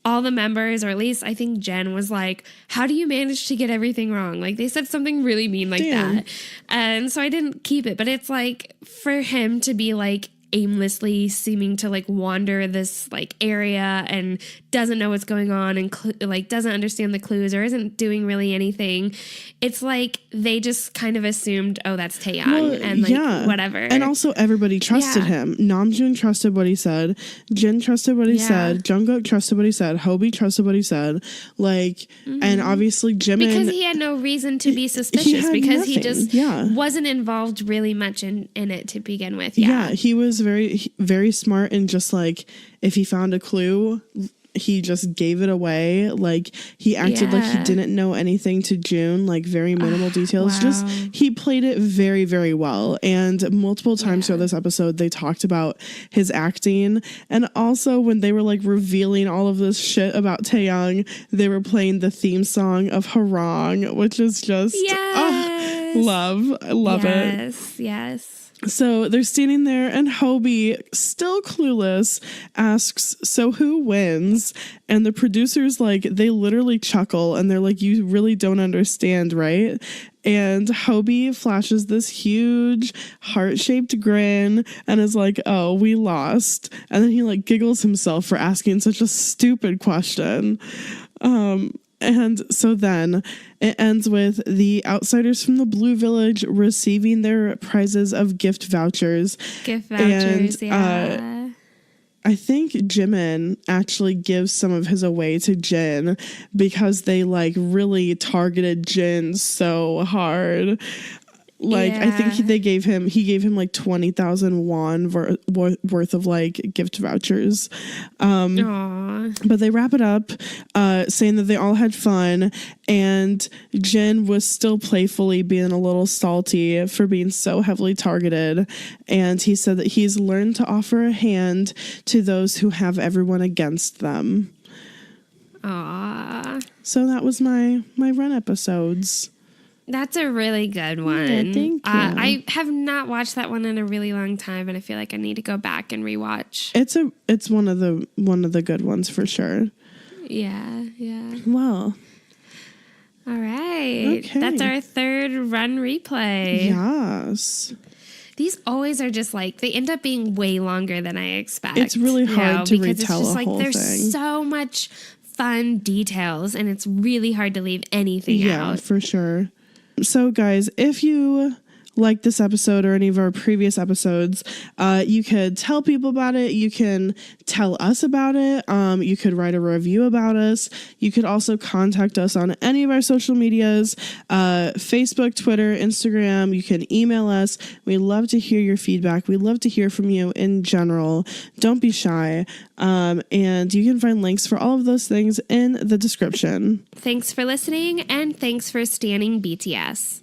all the members, or at least I think Jen was like, how do you manage to get everything wrong? Like they said something really mean like that. And so I didn't keep it, but it's like for him to be like aimlessly seeming to like wander this like area and doesn't know what's going on and like doesn't understand the clues or isn't doing really anything. It's like they just kind of assumed, oh, that's Taehyung and like whatever. And also everybody trusted him. Namjoon trusted what he said. Jin trusted what he said. Jungkook trusted what he said. Hobie trusted what he said. Like, and obviously Jimin, because he had no reason to be suspicious because he just wasn't involved really much in it to begin with. He was very, very smart and just like if he found a clue, he just gave it away. Like he acted like he didn't know anything to June, like very minimal details. Just he played it very, very well. And multiple times throughout this episode, they talked about his acting. And also when they were like revealing all of this shit about Taehyung, they were playing the theme song of Harang, which is just love. I love it. Yes. So they're standing there and Hobie, still clueless, asks, so who wins? And the producers, like, they literally chuckle and they're like, you really don't understand, right? And Hobie flashes this huge heart-shaped grin and is like, oh, we lost. And then he like giggles himself for asking such a stupid question. And so then it ends with the Outsiders from the Blue Village receiving their prizes of gift vouchers. And, I think Jimin actually gives some of his away to Jin because they like really targeted Jin so hard. Like, I think he gave him like 20,000 won worth of like gift vouchers. But they wrap it up saying that they all had fun and Jin was still playfully being a little salty for being so heavily targeted. And he said that he's learned to offer a hand to those who have everyone against them. Aww. So that was my run episodes. That's a really good one. Yeah, thank you. I have not watched that one in a really long time, and I feel like I need to go back and rewatch. It's one of the good ones for sure. Yeah. Well. All right. Okay. That's our third run replay. Yes. These always are just like, they end up being way longer than I expect. It's really hard to retell it's just a like, whole thing. There's so much fun details, and it's really hard to leave anything out. Yeah, for sure. So guys, if you like this episode or any of our previous episodes, you could tell people about it. You can tell us about it. You could write a review about us. You could also contact us on any of our social medias, Facebook, Twitter, Instagram. You can email us. We love to hear your feedback. We love to hear from you in general. Don't be shy. And you can find links for all of those things in the description. Thanks for listening, and thanks for standing BTS.